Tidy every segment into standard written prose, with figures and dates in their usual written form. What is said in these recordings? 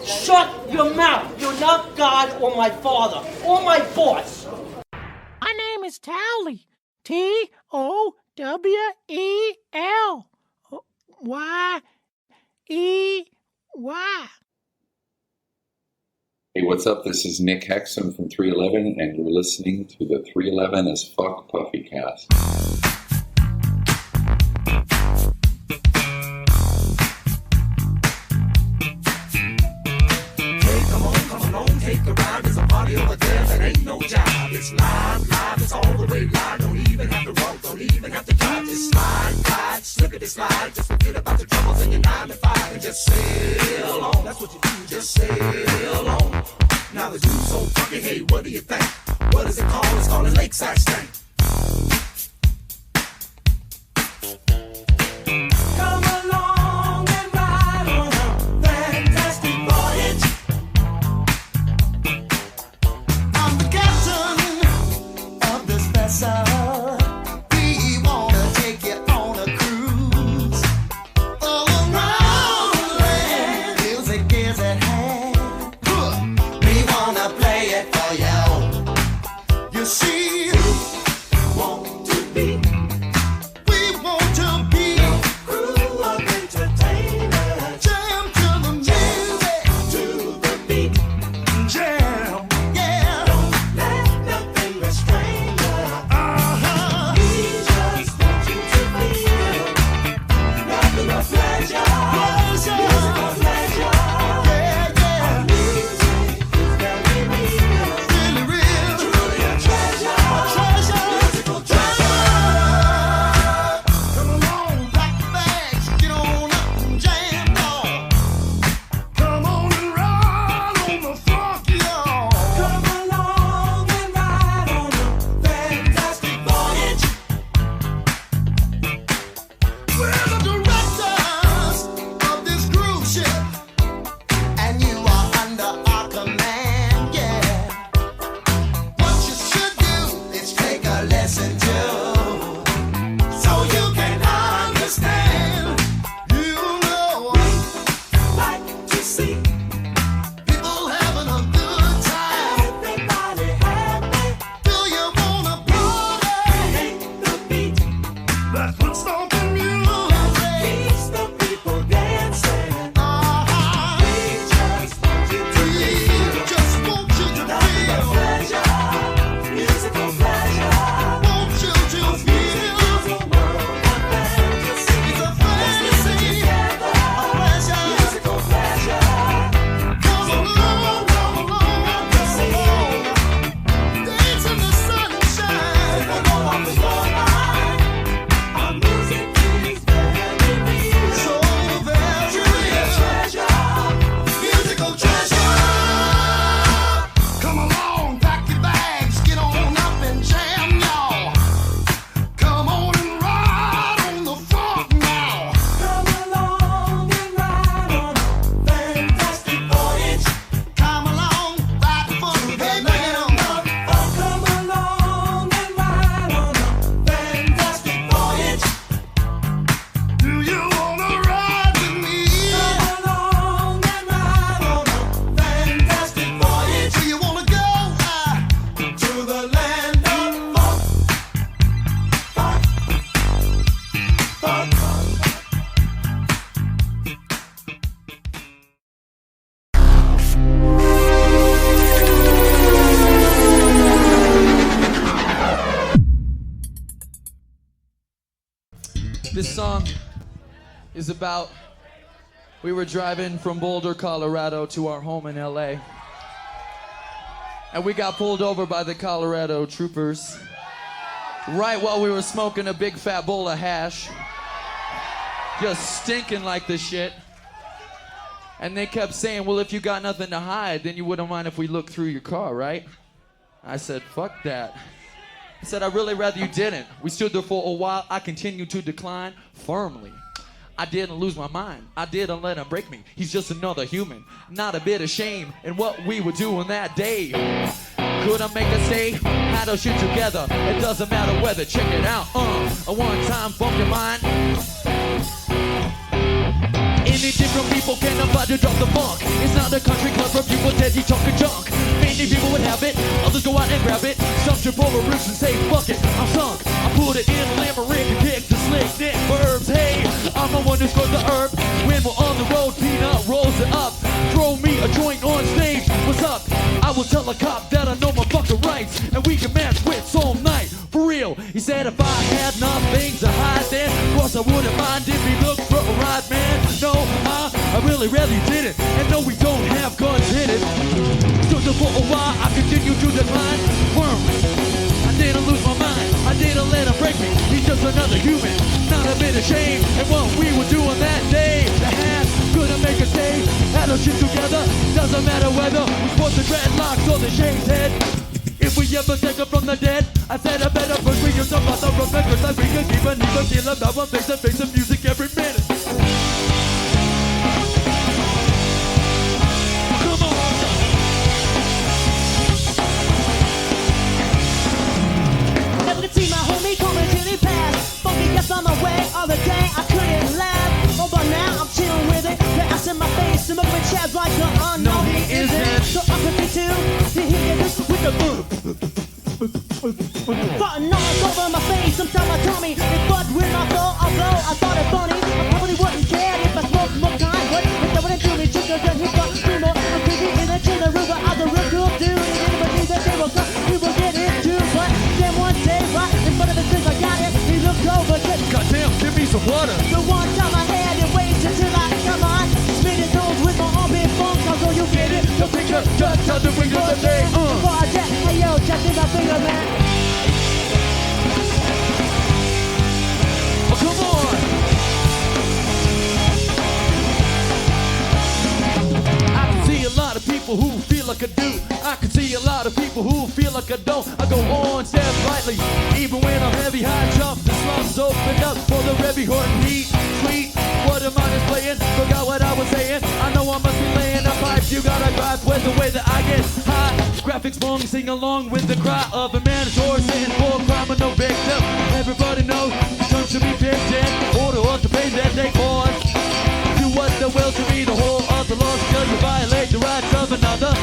Shut your mouth. You're not God or my father or my boss. My name is Towley. Towel. Y-E-Y. Hey, what's up? This is Nick Hexum from 311, and you're listening to the 311 as Fuck Puffy Cast. Hey, come on, take a ride. There's a party over there that ain't no job. It's live, it's all the way live. Don't even have to walk, don't even have to drive. Just slide, slippity slide. Just forget about the troubles in your 9 to 5 and just sail on. That's what you do, just sail on. Now the dude's so funky, hey, what do you think? What is it called? It's called a lakeside stank. Come along and ride on a fantastic voyage. I'm the captain of this vessel. We wanna take you on a cruise all around the land. Music is at hand. We wanna play it for you. You see, we want to be your crew of entertainers. Jam to the music, to the beat. Jam, yeah. Don't let nothing restrain you. We just want you to feel nothing but pleasure. Musical pleasure. Our music is very real. Really real. Truly a treasure. Musical treasure. Come along, pack your bags, get on up and jam, y'all. Come on and ride on the funk, y'all. Come along and ride on a fantastic voyage. We're the directors of this cruise ship, and you are under our command, yeah. What you should do is take a lesson too, so you can understand. You know we like to see people having a good time. Everybody happy. Do you wanna party? Hate the beat. That's what's stomping music. Keeps the people dancing. We just want you to feel. Just want you to feel. Pleasure. Musical pleasure. Want you to feel. It's a world of fantasy. It's a fantasy. Together. A pleasure. Musical pleasure. Come along. Dance in the sunshine. Take a go off the line. Our music is very real. So very real. Treasure. Musical treasure. Come along, pack your bags, get on up and jam, y'all. Come on and ride on the funk now. Come along and ride on a fantastic voyage. Come along, ride for the land of funk. Come along and ride on a fantastic voyage. Do you wanna ride with me? Come along and ride on a fantastic voyage. Do you wanna go to the land of funk? Funk. This song is about, we were driving from Boulder, Colorado to our home in LA. And we got pulled over by the Colorado troopers right while we were smoking a big fat bowl of hash. Just stinking like this shit. And they kept saying, well, if you got nothing to hide, then you wouldn't mind if we looked through your car, right? I said, fuck that. I said, I'd really rather you didn't. We stood there for a while. I continued to decline firmly. I didn't lose my mind. I didn't let him break me. He's just another human. Not a bit of shame in what we were doing that day. Couldn't make a stay. Had our shit together. It doesn't matter whether. Check it out. A one time bump your mind. In Many different people can afford to drop the funk. It's not a country club for people daddy talking junk. Many people would have it, others go out and grab it. Some trip over roofs and say, fuck it, I'm sunk. I put it in a limerick and kick the slick dick verbs. Hey, I'm the one who scores the herb. When we're on the road, Peanut rolls it up. Throw me a joint on stage, what's up? I will tell a cop that I know my fucking rights, and we can match wits all night. For real, he said if I had nothing to hide, then of course I wouldn't mind if he looked for a ride, man. No, I really didn't. And no, we don't have guns in it. Stood there for a while, I continued to decline. Worm, I didn't lose my mind. I didn't let him break me. He's just another human, not a bit ashamed. And what we were doing that day, the hands couldn't make a stay. Had our shit together, doesn't matter whether we sport the dreadlocks or the shaved head. If we ever take up from the dead, I said I better first we use some other remembers that we can keep an even deal about one face of music every minute. Come on! Never could see my homie coming till he passed. Funky gets on my way all the day, I couldn't laugh. Oh, but now I'm chilling with it. The ass in my face, some of it chat like the unknown. No, he isn't. So I could be too. Did he get this with the button all over my face? Sometimes I told me it fucked with my soul. Although I thought it funny, I probably wouldn't care if I smoked more kind. But if I wouldn't do me, chickens and hip hop screamer. I'm creepy in the chill, the river, I'm the real cool dude. And anybody that they will come, we will get into. But then one day, right in front of the since I got it, he looked over. Goddamn, give me some water. The one time I had it, wait until I come on. Spit it nose with my arm in funk, so you get it. The picture, just how to bring the day. Voyager, hey yo, check in my finger, man. Oh, come on! I can see a lot of people who feel like I do. I can see a lot of people who feel like I don't. I go on, step lightly, even when I'm heavy, high jump. The slums open up for the heavy heart heat. Sweet, what am I displaying? Forgot what I was saying. I know I must be laying a pipe. You gotta grasp with the way that I get high. Graphics long, sing along with the cry of a man who's horse in for crime and no victim. Everybody knows, turns to be picked in. Order us to pay that they cause. Do what they will to be the whole of the law till you violate the rights of another.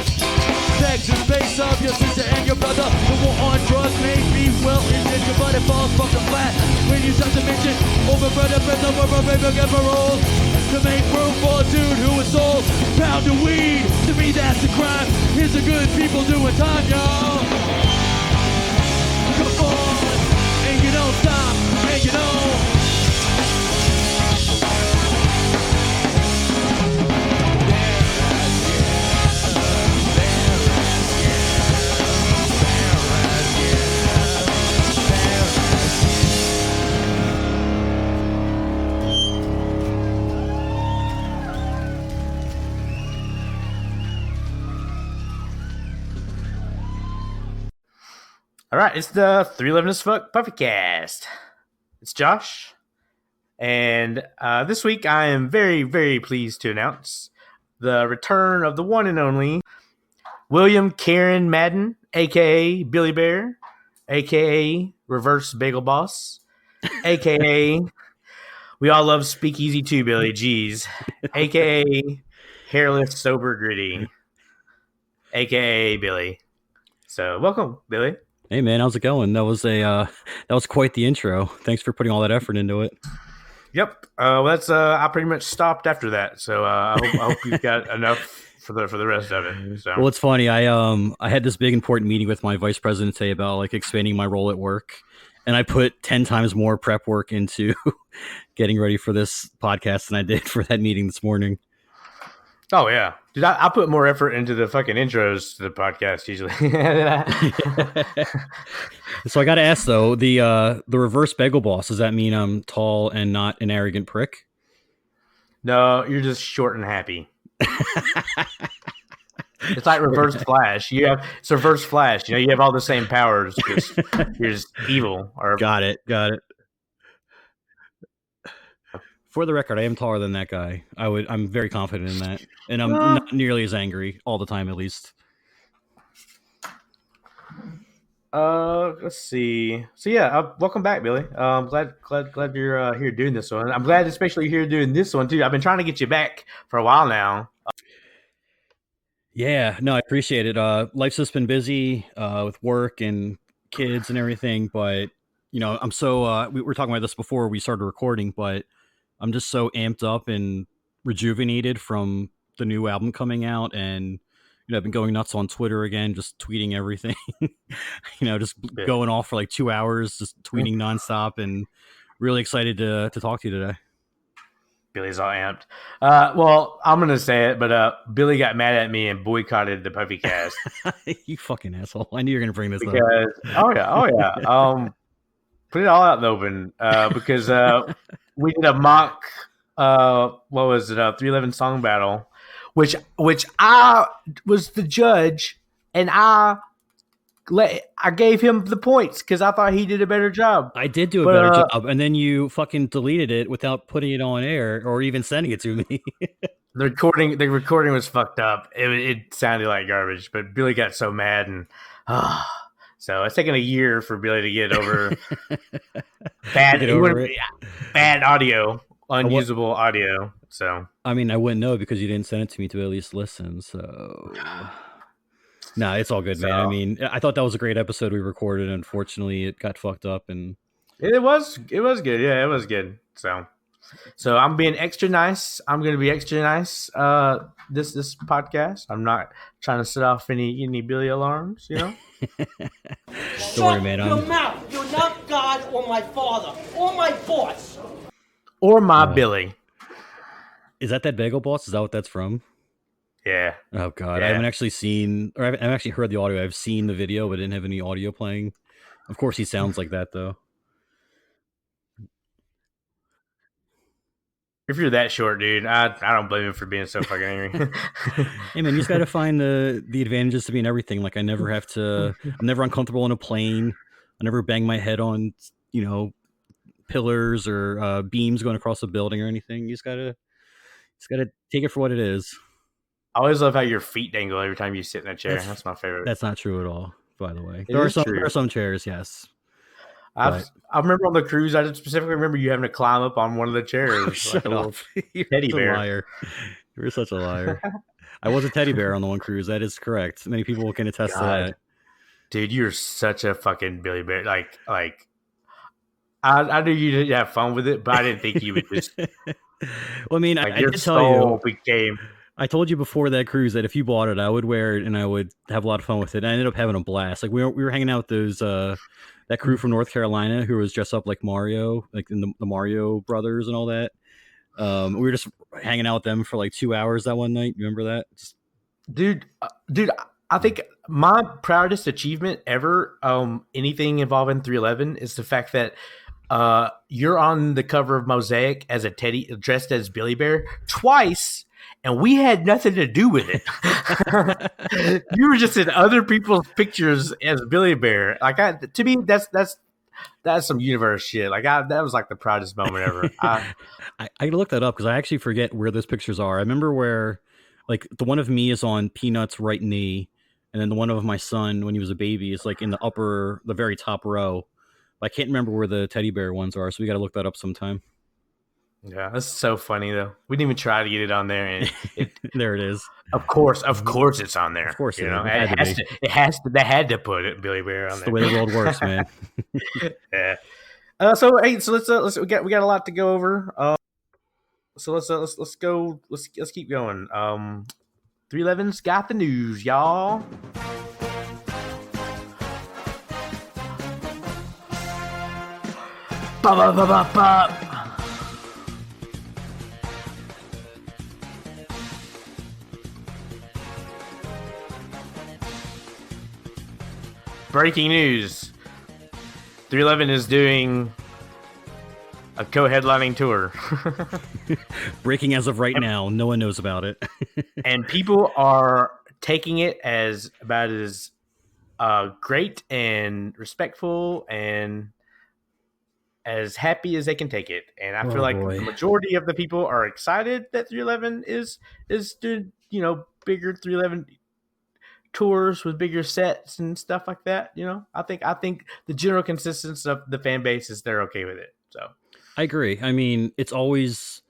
Sex the space of your sister and your brother. The war on drugs may be well intentioned, but it falls fucking flat when you start to mention over brother, friends over a river, get parole. To make room for a dude who is sold pound of weed. To me that's a crime. Here's the good people doing time, y'all. Come on, and you don't stop, and you don't. All right, it's the 311 as Fuck Puffycast. It's Josh, and this week I am very, very pleased to announce the return of the one and only William Karen Madden, a.k.a. Billy Bear, a.k.a. Reverse Bagel Boss, a.k.a. We all love Speakeasy too, Billy, geez, a.k.a. Hairless Sober Gritty, a.k.a. Billy. So welcome, Billy. Hey man, how's it going? That was quite the intro. Thanks for putting all that effort into it. Yep. That's I pretty much stopped after that. So I hope you've got enough for the rest of it. So. Well, it's funny. I had this big important meeting with my vice president today about like expanding my role at work, and I put 10 times more prep work into getting ready for this podcast than I did for that meeting this morning. Oh yeah, dude, I put more effort into the fucking intros to the podcast usually. So I got to ask though, the reverse bagel boss, does that mean I'm tall and not an arrogant prick? No, you're just short and happy. It's like Reverse Flash. It's Reverse Flash. You have all the same powers. Just you're just evil. Or Got it. For the record, I am taller than that guy. I'm very confident in that, and I'm not nearly as angry all the time, at least. Let's see. So yeah, welcome back, Billy. Glad you're here doing this one. I'm glad, especially you're here doing this one too. I've been trying to get you back for a while now. Yeah, no, I appreciate it. Life's just been busy with work and kids and everything, but I'm so we were talking about this before we started recording, but I'm just so amped up and rejuvenated from the new album coming out, and I've been going nuts on Twitter again, just tweeting everything. Just going off for like 2 hours, just tweeting nonstop, and really excited to talk to you today. Billy's all amped. Well, I'm gonna say it, but Billy got mad at me and boycotted the Puppy Cast. You fucking asshole! I knew you were gonna bring this because, up. Oh yeah. Put it all out in the open because we did a mock. What was it? 311 song battle, which I was the judge, and I gave him the points because I thought he did a better job. I did do a better job, and then you fucking deleted it without putting it on air or even sending it to me. The recording was fucked up. It sounded like garbage, but Billy got so mad, and so it's taken a year for Billy to get over bad audio, unusable audio. So I mean, I wouldn't know because you didn't send it to me to at least listen. So. No, it's all good, man. I mean, I thought that was a great episode we recorded. Unfortunately, it got fucked up, and it was good. Yeah, it was good. So I'm being extra nice. I'm going to be extra nice. This podcast. I'm not trying to set off any Billy alarms. Don't worry, man. Shut your mouth. You're not God or my father or my boss or my Billy. Is that Bagel Boss? Is that what that's from? Yeah. Oh God, yeah. I haven't actually seen, or I haven't actually heard the audio. I've seen the video, but didn't have any audio playing. Of course, he sounds like that though. If you're that short, dude, I don't blame him for being so fucking angry. Hey man, you just got to find the advantages to being everything. Like I'm never uncomfortable on a plane. I never bang my head on pillars or beams going across a building or anything. You just gotta take it for what it is. I always love how your feet dangle every time you sit in a chair. That's my favorite. That's not true at all, by the way. There are some chairs, yes. I remember on the cruise, I specifically remember you having to climb up on one of the chairs. Shut up. You're teddy bear. Liar. You're such a liar. I was a teddy bear on the one cruise. That is correct. Many people can attest to that. Dude, you're such a fucking Billy Bear. Like I knew you didn't have fun with it, but I didn't think you would just. Well, I mean, like I did tell you. I told you before that cruise that if you bought it, I would wear it and I would have a lot of fun with it. I ended up having a blast. Like we were hanging out with those that crew from North Carolina who was dressed up like Mario, like in the Mario Brothers and all that. We were just hanging out with them for like 2 hours that one night. You remember that? Dude, I think my proudest achievement ever, anything involving 311, is the fact that you're on the cover of Mosaic as a teddy dressed as Billy Bear twice. And we had nothing to do with it. You were just in other people's pictures as Billy Bear. Like to me, that's some universe shit. Like that was like the proudest moment ever. I looked that up because I actually forget where those pictures are. I remember where, like, the one of me is on Peanut's right knee, and then the one of my son when he was a baby is like in the very top row. I can't remember where the teddy bear ones are, so we got to look that up sometime. Yeah, that's so funny though. We didn't even try to get it on there, and there it is. Of course, it's on there. Of course, you know, it has to. They had to put it, Billy Bear, on there. The way the world works, man. Yeah. So let's we got a lot to go over. So let's go. Let's keep going. 311's got the news, y'all. Ba-ba-ba-ba-ba. Breaking news. 311 is doing a co-headlining tour. Breaking as of right now. No one knows about it. And people are taking it as about as great and respectful and as happy as they can take it. And I feel like the majority of the people are excited that 311 is doing, bigger 311 tours with bigger sets and stuff like that. You know, I think the general consistency of the fan base is they're okay with it. So I agree. I mean, it's always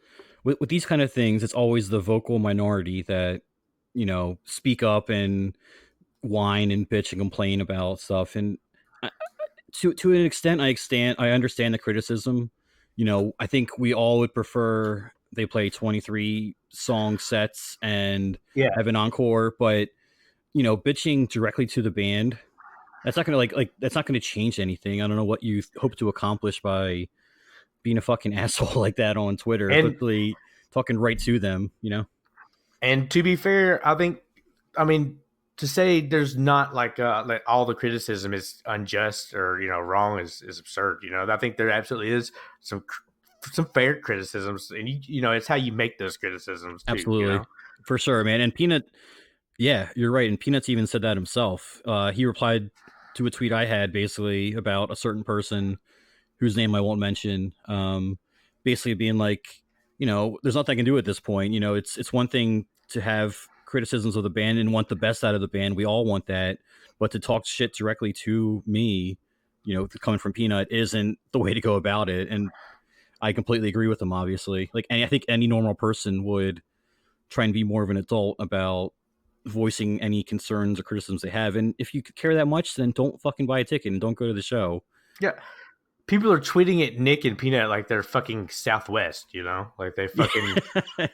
with these kind of things, it's always the vocal minority that, speak up and whine and bitch and complain about stuff. And to an extent, I understand the criticism. I think we all would prefer they play 23 song sets and Yeah. have an encore, but bitching directly to the band, that's not gonna that's not gonna change anything. I don't know what you hope to accomplish by being a fucking asshole like that on Twitter, And- literally talking right to them. And to be fair, to say there's not like all the criticism is unjust or wrong is absurd. I think there absolutely is some fair criticisms, and it's how you make those criticisms too, Absolutely, for sure, man. And Peanut, yeah, you're right. And Peanuts even said that himself. He replied to a tweet I had basically about a certain person whose name I won't mention. Basically being like, there's nothing I can do at this point. It's one thing to have criticisms of the band and want the best out of the band. We all want that, but to talk shit directly to me, coming from Peanut, isn't the way to go about it. And I completely agree with him, obviously. And I think any normal person would try and be more of an adult about voicing any concerns or criticisms they have. And if you care that much, then don't fucking buy a ticket and don't go to the show. Yeah. People are tweeting at Nick and Peanut like they're fucking Southwest, like they fucking, or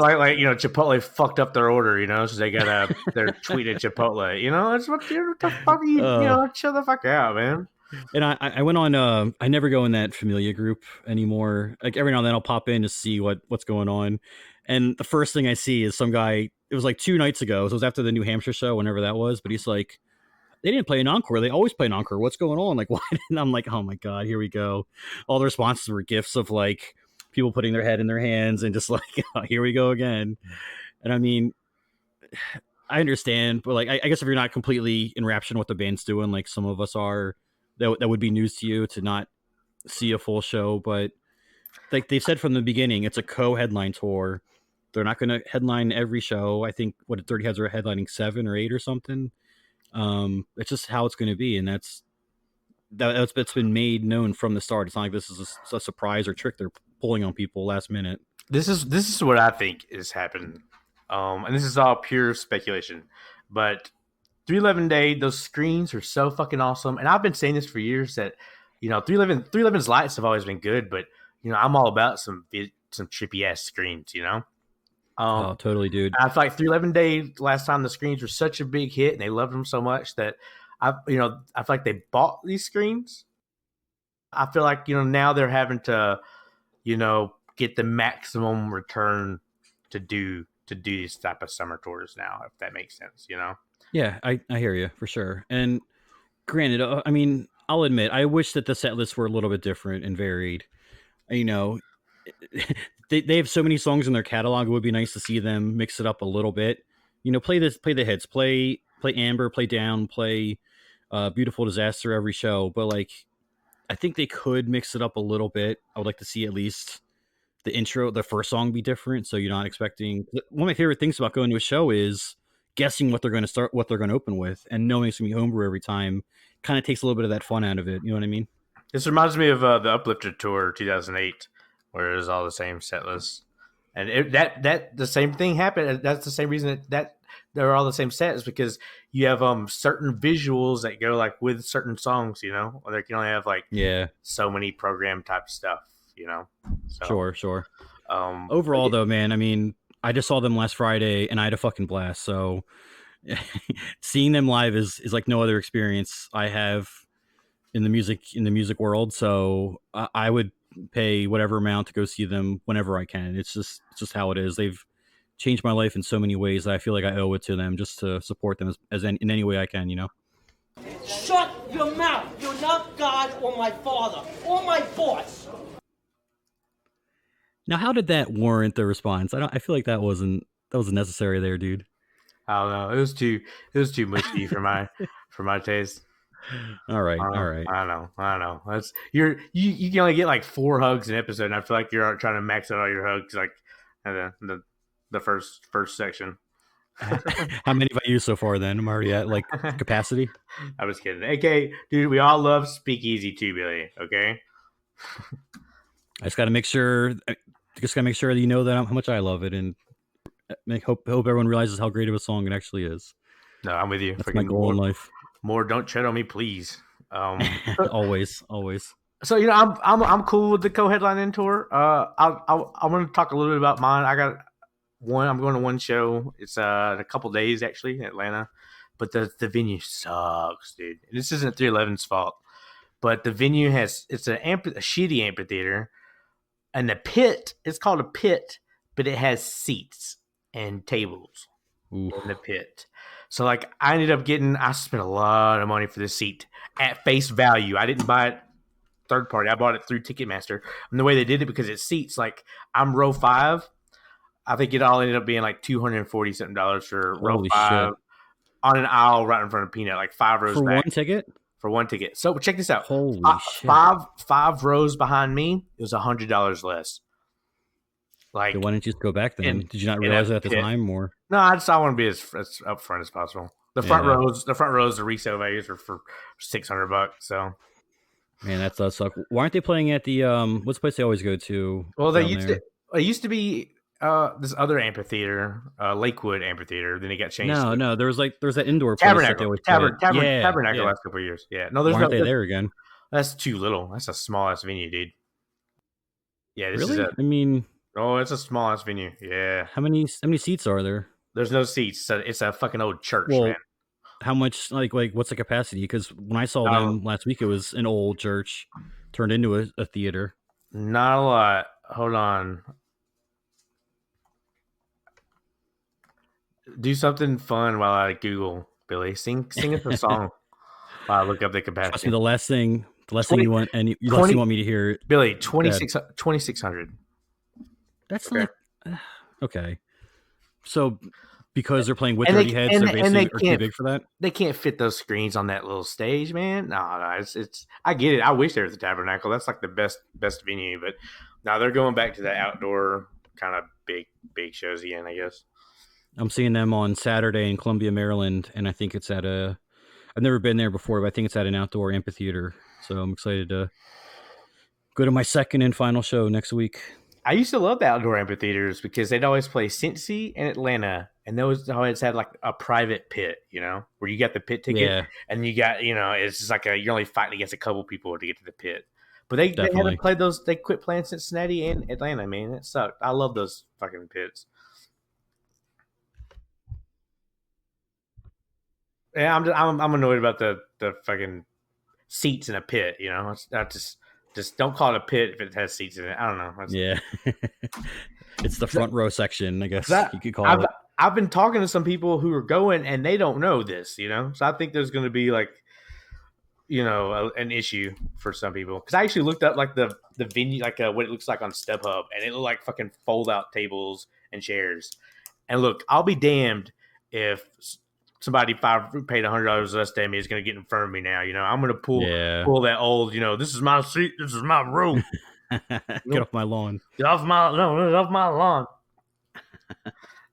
like Chipotle fucked up their order, so they got they're tweeting Chipotle, it's what the fuck chill the fuck out, man. And I went on. I never go in that Familia group anymore. Like every now and then, I'll pop in to see what's going on. And the first thing I see is some guy. It was like 2 nights ago. So it was after the New Hampshire show, whenever that was. But he's like, they didn't play an encore. They always play an encore. What's going on? Like, why? And I'm like, oh my god, here we go. All the responses were gifs of like people putting their head in their hands and just like, oh, here we go again. And I mean, I understand, but like, I guess if you're not completely enraptured in what the band's doing, like some of us are. That would be news to you to not see a full show, but like they said from the beginning, it's a co-headline tour. They're not going to headline every show. I think Dirty Heads are headlining 7 or 8 or something. It's just how it's going to be, and that's been made known from the start. It's not like this is a surprise or trick they're pulling on people last minute. This is what I think is happening, and this is all pure speculation, but 311 Day, those screens are so fucking awesome. And I've been saying this for years that, 311's lights have always been good, but, I'm all about some trippy ass screens, Oh, totally, dude. I feel like 311 Day, last time the screens were such a big hit and they loved them so much that I feel like they bought these screens. I feel like, now they're having to, get the maximum return to do these type of summer tours now, if that makes sense, Yeah, I hear you for sure. And granted, I mean, I'll admit, I wish that the set lists were a little bit different and varied. They have so many songs in their catalog. It would be nice to see them mix it up a little bit. Play the hits, play Amber, play Down, play Beautiful Disaster every show. But like, I think they could mix it up a little bit. I would like to see at least the intro, the first song be different. So you're not expecting. One of my favorite things about going to a show is guessing what they're going to open with, and knowing it's going to be homebrew every time kind of takes a little bit of that fun out of it. You know what I mean? This reminds me of the Uplifted Tour 2008, where it was all the same set list. And that the same thing happened. That's the same reason that they're all the same set, is because you have certain visuals that go like with certain songs, or they can only have like so many program type stuff, So, Sure. Overall, though, man, I mean, I just saw them last Friday and I had a fucking blast. So seeing them live is like no other experience I have in the music world. So I would pay whatever amount to go see them whenever I can. It's just how it is. They've changed my life in so many ways that I feel like I owe it to them just to support them in any way I can, Shut your mouth. You're not God or my father or my boss. Now, how did that warrant the response? I feel like that wasn't necessary there, dude. I don't know. It was too mushy for my taste. All right. I don't know. That's you can only get like 4 hugs an episode, and I feel like you're trying to max out all your hugs like the first section. How many have I used so far? Then I'm already at like capacity. I'm just kidding. Okay, dude, we all love Speakeasy too, Billy. Okay. I just got to make sure. That you know that how much I love it, and hope everyone realizes how great of a song it actually is. No, I'm with you. That's my goal in life. More, don't tread on me, please. Always. So I'm cool with the co-headlining tour. I want to talk a little bit about mine. I'm going to one show. It's in a couple days actually in Atlanta, but the venue sucks, dude. This isn't 311's fault, but the venue it's a shitty amphitheater, and the pit. It's called a pit, but it has seats and tables in the pit. So like I spent a lot of money for this seat at face value. I didn't buy it third party. I bought it through Ticketmaster. And the way they did it, because it seats, like I'm row 5. I think it all ended up being like $240 something for row 5 on an aisle right in front of Peanut, like 5 rows for back. For one ticket. So check this out. Holy shit. Five rows behind me, it was $100 less. Like, why didn't you just go back then? Did you not realize that at the time, or? No, I want to be as upfront as possible. The front rows, the resale values are for $600. So, man, that does suck. Why aren't they playing at the what's the place they always go to? Well, it used to be this other amphitheater, Lakewood Amphitheater. Then it got changed. No, there's that indoor place that they always Tabernacle last couple of years. Yeah, no, why aren't they there again? That's too little. That's a small ass venue, dude. Yeah, this really? it's a small ass venue. Yeah. How many seats are there? There's no seats. It's a fucking old church, man. How much, like what's the capacity? Because when I saw them last week, it was an old church turned into a theater. Not a lot. Hold on. Do something fun while I Google, Billy. Sing us a song while I look up the capacity. Trust me, the last thing you want me to hear, Billy, 2,600. That's okay. Okay. So because they're playing with 30 heads, they're basically too big for that. They can't fit those screens on that little stage, man. No, it's. I get it. I wish there was a Tabernacle. That's like the best venue, but now they're going back to the outdoor kind of big shows again, I guess. I'm seeing them on Saturday in Columbia, Maryland, and I think it's at I've never been there before, but I think it's at an outdoor amphitheater. So I'm excited to go to my second and final show next week. I used to love the outdoor amphitheaters because they'd always play Cincy and Atlanta, and those always had like a private pit, where you got the pit ticket, and you got, it's just like you're only fighting against a couple people to get to the pit. But they haven't played those. They quit playing Cincinnati and Atlanta, man. It sucked. I love those fucking pits. Yeah, I'm annoyed about the fucking seats in a pit. I just don't call it a pit if it has seats in it. I don't know. It's the front row section, I guess you could call it. I've been talking to some people who are going, and they don't know this. So I think there's going to be like, an issue for some people. Because I actually looked up like the venue, like what it looks like on StubHub, and it looked like fucking fold out tables and chairs. And look, I'll be damned if somebody paid $100 less than me is going to get in front of me now. I'm going to pull that old, this is my seat, this is my room. Get off my lawn. Get off my lawn.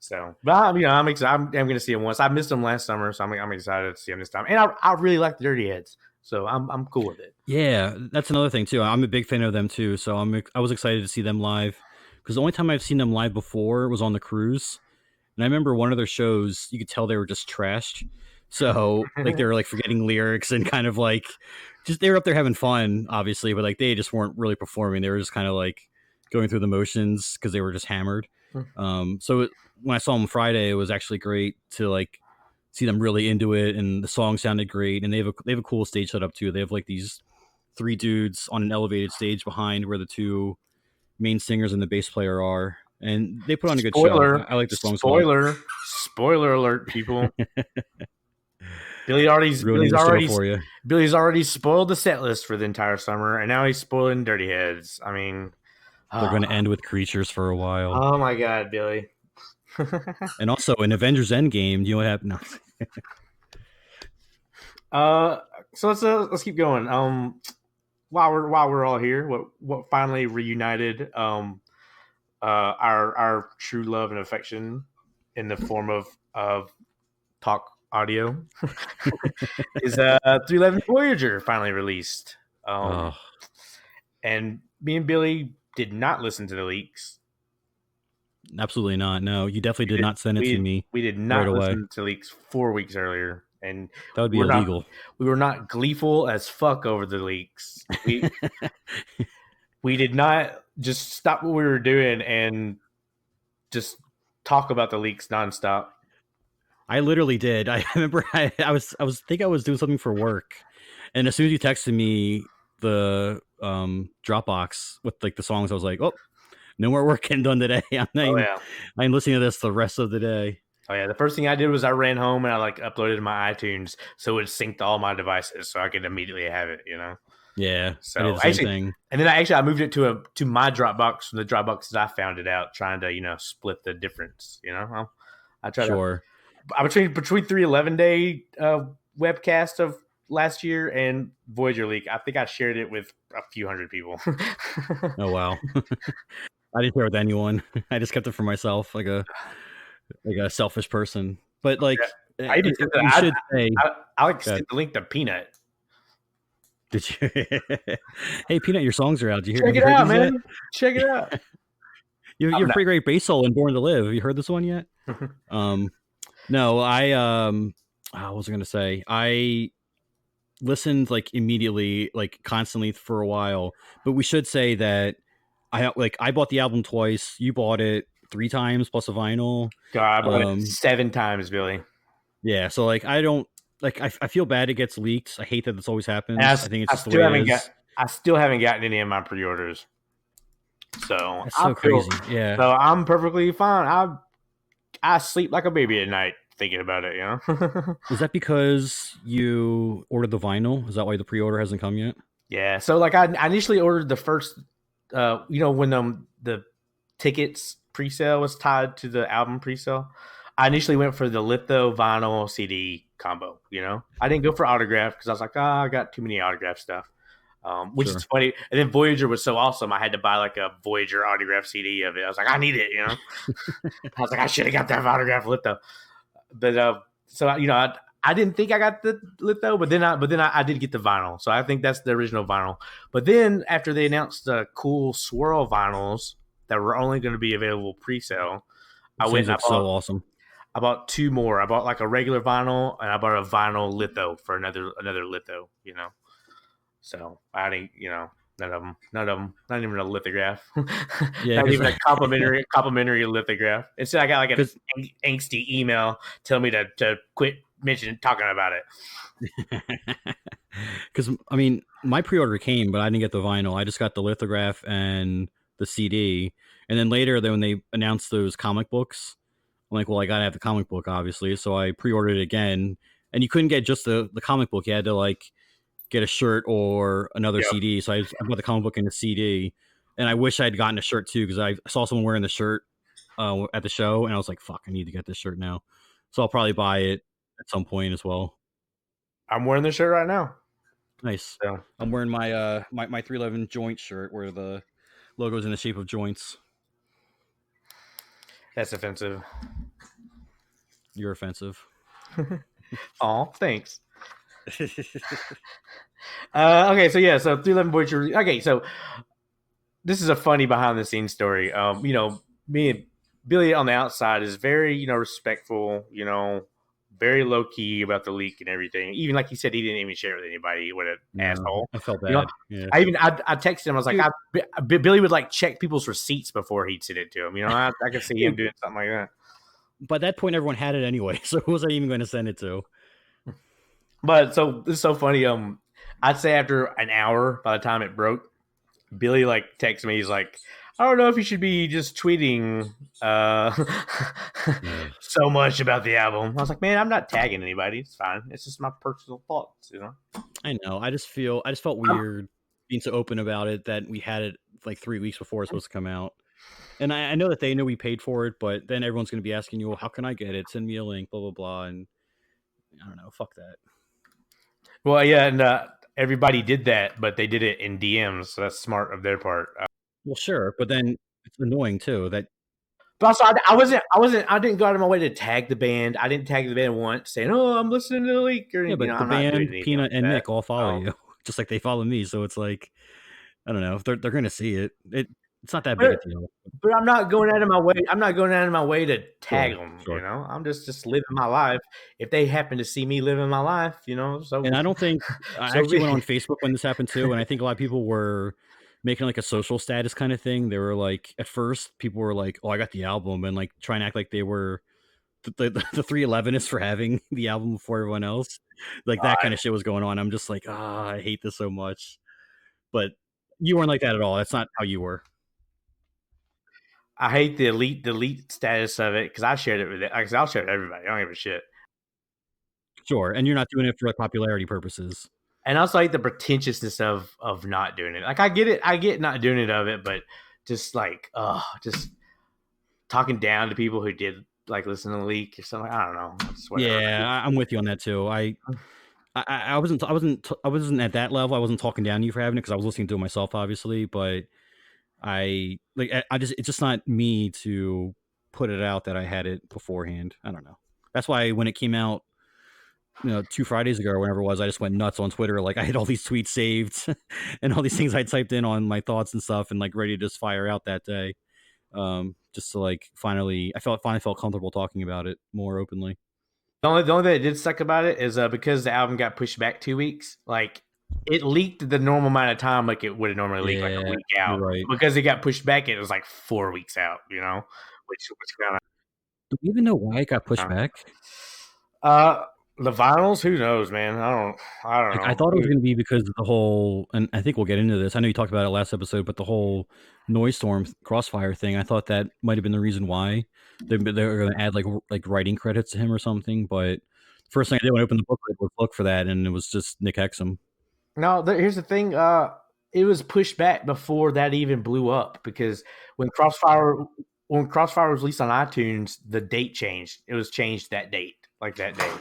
So, but I'm excited. I'm going to see them once. I missed them last summer, so I'm excited to see them this time. And I really like the Dirty Heads, so I'm cool with it. Yeah, that's another thing too. I'm a big fan of them too, so I was excited to see them live because the only time I've seen them live before was on the cruise. And I remember one of their shows, you could tell they were just trashed. So like they were like forgetting lyrics and kind of like just they were up there having fun, obviously, but like they just weren't really performing. They were just kind of like going through the motions because they were just hammered. So when I saw them Friday, it was actually great to like see them really into it, and the song sounded great. And they have a cool stage setup too. They have like these 3 dudes on an elevated stage behind where the 2 main singers and the bass player are. And they put on a good show. I like the song. Spoiler alert, people. Billy's already spoiled the set list for the entire summer, and now he's spoiling Dirty Heads. I mean, they're going to end with Creatures for a while. Oh my god, Billy! And also in Avengers Endgame, you know what happened? No. So let's keep going. While we're all here, what finally reunited our true love and affection in the form of talk audio is 311 Voyager finally released. And me and Billy did not listen to the leaks. Absolutely not. No, you definitely did not send it to me. We did not right away. listen to leaks 4 weeks earlier, and That would be illegal. We were not gleeful as fuck over the leaks. We did not just stop what we were doing and just talk about the leaks nonstop. I literally did. I remember I was doing something for work, and as soon as you texted me the Dropbox with like the songs, I was like, oh, no more work getting done today. I'm listening to this the rest of the day. Oh yeah, the first thing I did was I ran home and I like uploaded to my iTunes so it synced to all my devices so I could immediately have it, you know. Yeah, so I did the same thing. And then I moved it to my Dropbox from the Dropboxes I found it out, trying to split the difference. You know, I try to. Between 311 day webcast of last year and Voyager leak, I think I shared it with a few hundred people. Oh wow, I didn't share it with anyone. I just kept it for myself, like a selfish person. But like, yeah. I sent the link to Peanut. Did you? Hey, Peanut, your songs are out. Did you hear? Check it out, man. Yet? Check it out. You're a pretty great bass solo in "Born to Live." Have you heard this one yet? No, I what was I gonna say? I listened like immediately, like constantly for a while. But we should say that I bought the album twice. You bought it 3 times plus a vinyl. God, I bought it 7 times, Billy. Yeah, so like I don't. Like I feel bad it gets leaked. I hate that this always happens. I think it's just the way it is. I still haven't gotten any of my pre-orders. So that's so crazy. Yeah. So I'm perfectly fine. I sleep like a baby at night thinking about it. You know. Is that because you ordered the vinyl? Is that why the pre-order hasn't come yet? Yeah. So like I initially ordered the first. When the tickets pre-sale was tied to the album pre-sale, I initially went for the litho vinyl CD combo. You know, I didn't go for autograph because I was like, I got too many autograph stuff, which is funny. And then Voyager was so awesome, I had to buy like a Voyager autograph CD of it. I was like, I need it. You know, I was like, I should have got that autograph litho. But so I didn't think I got the litho, but then I did get the vinyl. So I think that's the original vinyl. But then after they announced the cool swirl vinyls that were only going to be available pre-sale, I went and I bought, so awesome. I bought 2 more. I bought like a regular vinyl and I bought a vinyl litho for another litho, you know. So I didn't, none of them, not even a lithograph. Yeah, not even a complimentary lithograph. Instead, I got like an angsty email telling me to quit talking about it. Because I mean, my pre-order came, but I didn't get the vinyl. I just got the lithograph and the CD. And then later, when they announced those comic books, I'm like, well, I gotta have the comic book, obviously. So I pre-ordered it again, and you couldn't get just the comic book. You had to like get a shirt or another CD. So I bought the comic book and the CD. And I wish I had gotten a shirt too, because I saw someone wearing the shirt at the show, and I was like, fuck, I need to get this shirt now. So I'll probably buy it at some point as well. I'm wearing the shirt right now. Nice. Yeah. I'm wearing my my 311 joint shirt where the logo's in the shape of joints. That's offensive. You're offensive. Oh, thanks. Okay, so 311 Voyager. Okay, so this is a funny behind the scenes story. Me and Billy on the outside is very, respectful, very low key about the leak and everything. Even like he said, he didn't even share it with anybody. What an asshole! I felt bad. I texted him. I was like, Billy would like check people's receipts before he'd send it to him. I could see him doing something like that. By that point, everyone had it anyway, so who was I even going to send it to? But so this is so funny. I'd say after an hour, by the time it broke, Billy like texts me. He's like, I don't know if you should be just tweeting so much about the album. I was like, man, I'm not tagging anybody. It's fine. It's just my personal thoughts, I know. I just felt weird being so open about it that we had it like 3 weeks before it's supposed to come out. And I know that they know we paid for it, but then everyone's going to be asking you, well, how can I get it? Send me a link, blah, blah, blah. And I don't know. Fuck that. Well, yeah, and everybody did that, but they did it in DMs, so that's smart of their part. Well, sure, but then it's annoying too. But also, I didn't go out of my way to tag the band. I didn't tag the band once, saying, "Oh, I'm listening to the leak." Or Yeah, but you know, the I'm not doing band, anything Peanut, like and that. Nick all follow you, just like they follow me. So it's like, I don't know if they're gonna see it. It's not that big a deal. But I'm not going out of my way. I'm not going out of my way to tag Sure, them. sure. You know, I'm just living my life. If they happen to see me living my life, you know, so And I don't think I so actually be went on it. Facebook when this happened too, and I think a lot of people were making like a social status kind of thing. They were like, at first, people were like, "Oh, I got the album," and like trying to act like they were the 311 is for having the album before everyone else. Like that kind of shit was going on. I'm just like, ah, I hate this so much. But you weren't like that at all. That's not how you were. I hate the delete status of it because I shared it with it. I'll share it with everybody. I don't give a shit. Sure, and you're not doing it for like popularity purposes. And also, I hate the pretentiousness of not doing it. Like I get it, I get not doing it of it, but just like, just talking down to people who did like listen to the leak or something. I don't know. It's whatever. Yeah, I'm with you on that too. I wasn't at that level. I wasn't talking down to you for having it because I was listening to it myself, obviously. But I just it's just not me to put it out that I had it beforehand. I don't know. That's why when it came out, 2 Fridays ago or whenever it was, I just went nuts on Twitter. Like I had all these tweets saved and all these things I typed in on my thoughts and stuff, and like ready to just fire out that day. Just to like finally felt comfortable talking about it more openly. The only thing that did suck about it is because the album got pushed back 2 weeks. Like it leaked the normal amount of time, like it would have normally leaked like a week out. You're right. Because it got pushed back, it was like 4 weeks out. You know, which kind of. Do we even know why it got pushed back? The vinyls, who knows, man? I don't know. I thought it was going to be because of the whole, and I think we'll get into this. I know you talked about it last episode, but the whole Noise Storm Crossfire thing, I thought that might have been the reason why they were going to add like writing credits to him or something. But first thing I did when I opened the booklet was look for that, and it was just Nick Hexum. No, here's the thing. It was pushed back before that even blew up because when Crossfire was released on iTunes, the date changed. It was changed that date, like that day.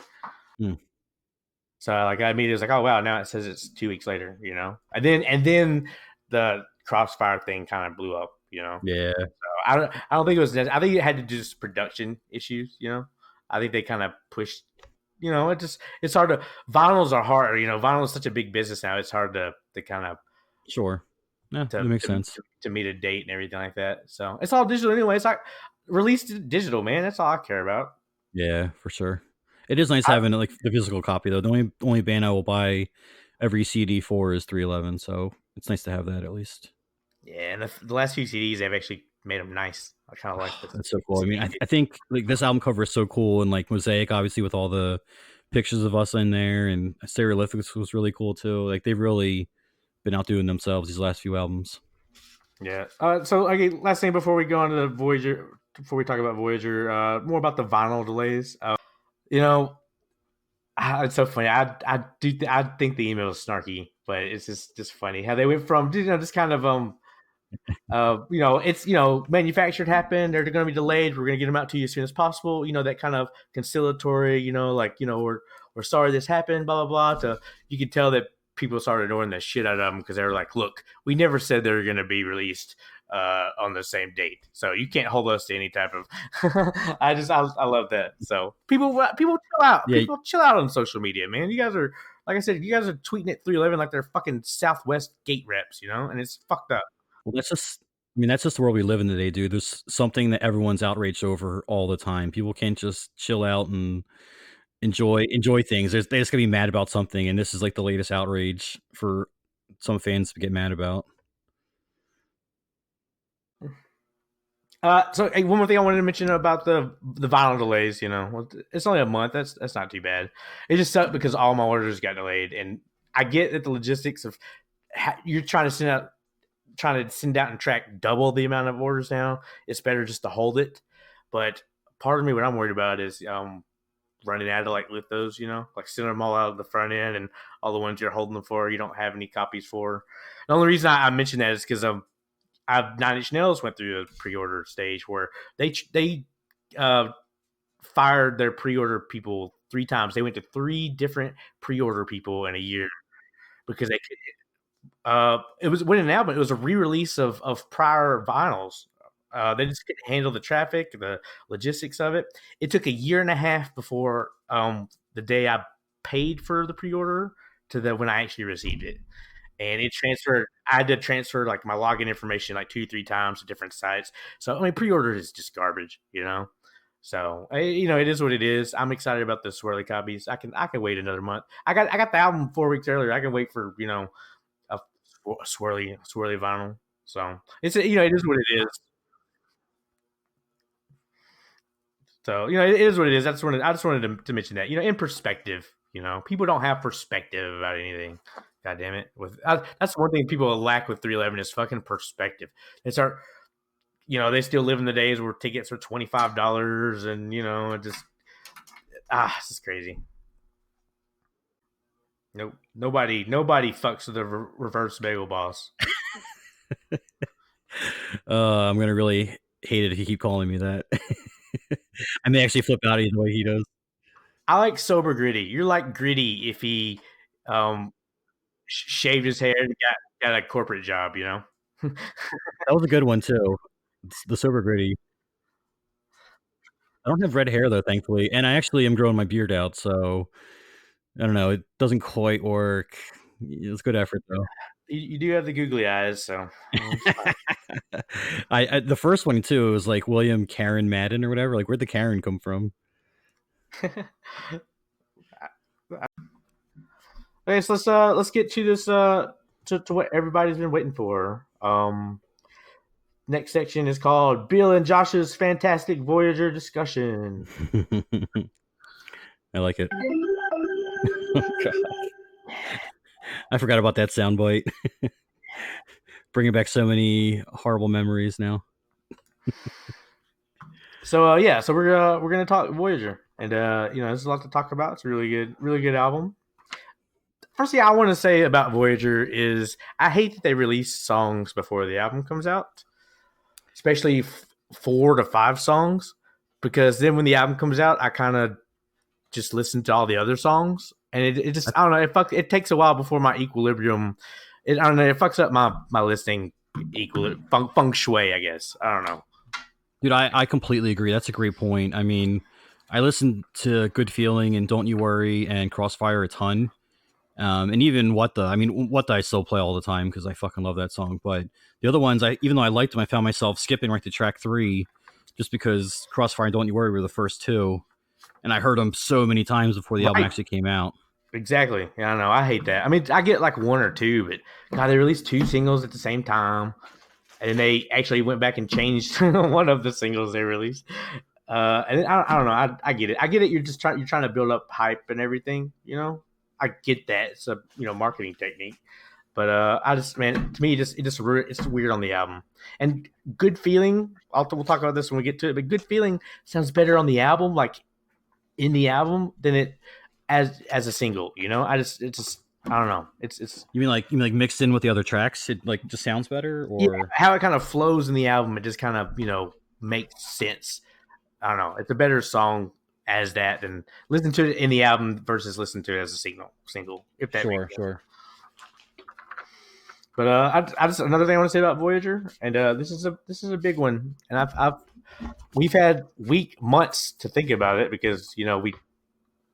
So like I immediately was like, oh wow, now it says it's 2 weeks later, you know. And then the Crossfire thing kind of blew up, you know. Yeah. So I don't think it was. I think it had to do just production issues, you know. I think they kind of pushed. You know, it's hard to. Vinyls are hard. You know, vinyl is such a big business now. It's hard to kind of. Sure. Yeah, that makes sense. To meet a date and everything like that. So it's all digital anyway. It's like released digital, man. That's all I care about. Yeah, for sure. It is nice having like the physical copy though. The only band I will buy every CD for is 311, so it's nice to have that at least. Yeah, and the last few CDs they've actually made them nice. I kind of like this. That's so cool. I mean, I think like this album cover is so cool, and like Mosaic, obviously with all the pictures of us in there, and Stereolithics was really cool too. Like they've really been outdoing themselves these last few albums. Yeah. So okay, last thing before we go on to the Voyager, before we talk about Voyager, more about the vinyl delays. You know, it's so funny. I think the email is snarky, but it's just funny how they went from just kind of it's manufactured happened. They're going to be delayed. We're going to get them out to you as soon as possible. You know, that kind of conciliatory. We're sorry this happened. Blah blah blah. So you could tell that people started ignoring the shit out of them because they were like, look, we never said they were going to be released on the same date, so you can't hold us to any type of. I love that. So people chill out. Yeah. People chill out on social media, man. You guys are, like I said, you guys are tweeting at 311 like they're fucking Southwest gate reps, you know, and it's fucked up. Well, that's just the world we live in today, dude. There's something that everyone's outraged over all the time. People can't just chill out and enjoy things. They just gonna be mad about something, and this is like the latest outrage for some fans to get mad about. So one more thing I wanted to mention about the vinyl delays. You know, it's only a month. That's not too bad. It just sucked because all my orders got delayed, and I get that the logistics of you're trying to send out and track double the amount of orders now. It's better just to hold it. But part of me, what I'm worried about is running out of like lithos, you know, like sending them all out of the front end and all the ones you're holding them for, you don't have any copies for. The only reason I mention that is because Nine Inch Nails went through a pre-order stage where they fired their pre-order people 3 times. They went to 3 different pre-order people in a year because they could. It was winning an album. It was a re-release of prior vinyls, They just couldn't handle the traffic, the logistics of it. It took a year and a half before the day I paid for the pre-order to when I actually received it. And it transferred. I had to transfer like my login information like 2-3 times to different sites. So I mean, pre-order is just garbage, you know. So it is what it is. I'm excited about the swirly copies. I can wait another month. I got the album 4 weeks earlier. I can wait for a swirly vinyl. So it is what it is. So it is what it is. I just wanted to mention that in perspective. People don't have perspective about anything. God damn it! That's one thing people lack with 311 is fucking perspective. It's they still live in the days where tickets are $25, and it just this is crazy. Nope, nobody fucks with the reverse bagel boss. I'm gonna really hate it if you keep calling me that. I may actually flip out the way he does. I like sober Gritty. You're like Gritty if he shaved his hair and got a corporate job. That was a good one too. It's the sober Gritty. I don't have red hair though, thankfully, and I actually am growing my beard out, so I don't know. It doesn't quite work. It's good effort though. You do have the googly eyes, so. I the first one too was like William Karen Madden or whatever. Like, where'd the Karen come from? Okay, so let's get to this to what everybody's been waiting for. Next section is called Bill and Josh's Fantastic Voyager Discussion. I like it. Oh, God. I forgot about that soundbite. Bringing back so many horrible memories now. So we're gonna talk Voyager, and there's a lot to talk about. It's a really good album. First thing I want to say about Voyager is I hate that they release songs before the album comes out, especially 4 to 5 songs, because then when the album comes out, I kind of just listen to all the other songs, and it just I don't know. It takes a while before my equilibrium. I don't know. It fucks up my listening feng shui, I guess. I don't know. Dude, I completely agree. That's a great point. I mean, I listen to Good Feeling and Don't You Worry and Crossfire a ton. And even What the I still play all the time because I fucking love that song. But the other ones, even though I liked them, I found myself skipping right to track 3 just because Crossfire and Don't You Worry were the first 2. And I heard them so many times before the album actually came out. Exactly. Yeah, I know. I hate that. I mean, I get like 1 or 2, but God, they released 2 singles at the same time. And they actually went back and changed one of the singles they released. And I don't know. I get it. I get it. You're trying to build up hype and everything. I get that. It's a marketing technique. But to me, it's weird on the album. And Good Feeling. We'll talk about this when we get to it. But Good Feeling sounds better on the album, like in the album, than it as a single. I don't know. It's you mean like mixed in with the other tracks? It like just sounds better, or how it kind of flows in the album. It just kind of makes sense. I don't know. It's a better song as that than listen to it in the album versus listen to it as a single. If that makes sense. Sure. But I just another thing I want to say about Voyager, and this is a big one, and we've had months to think about it because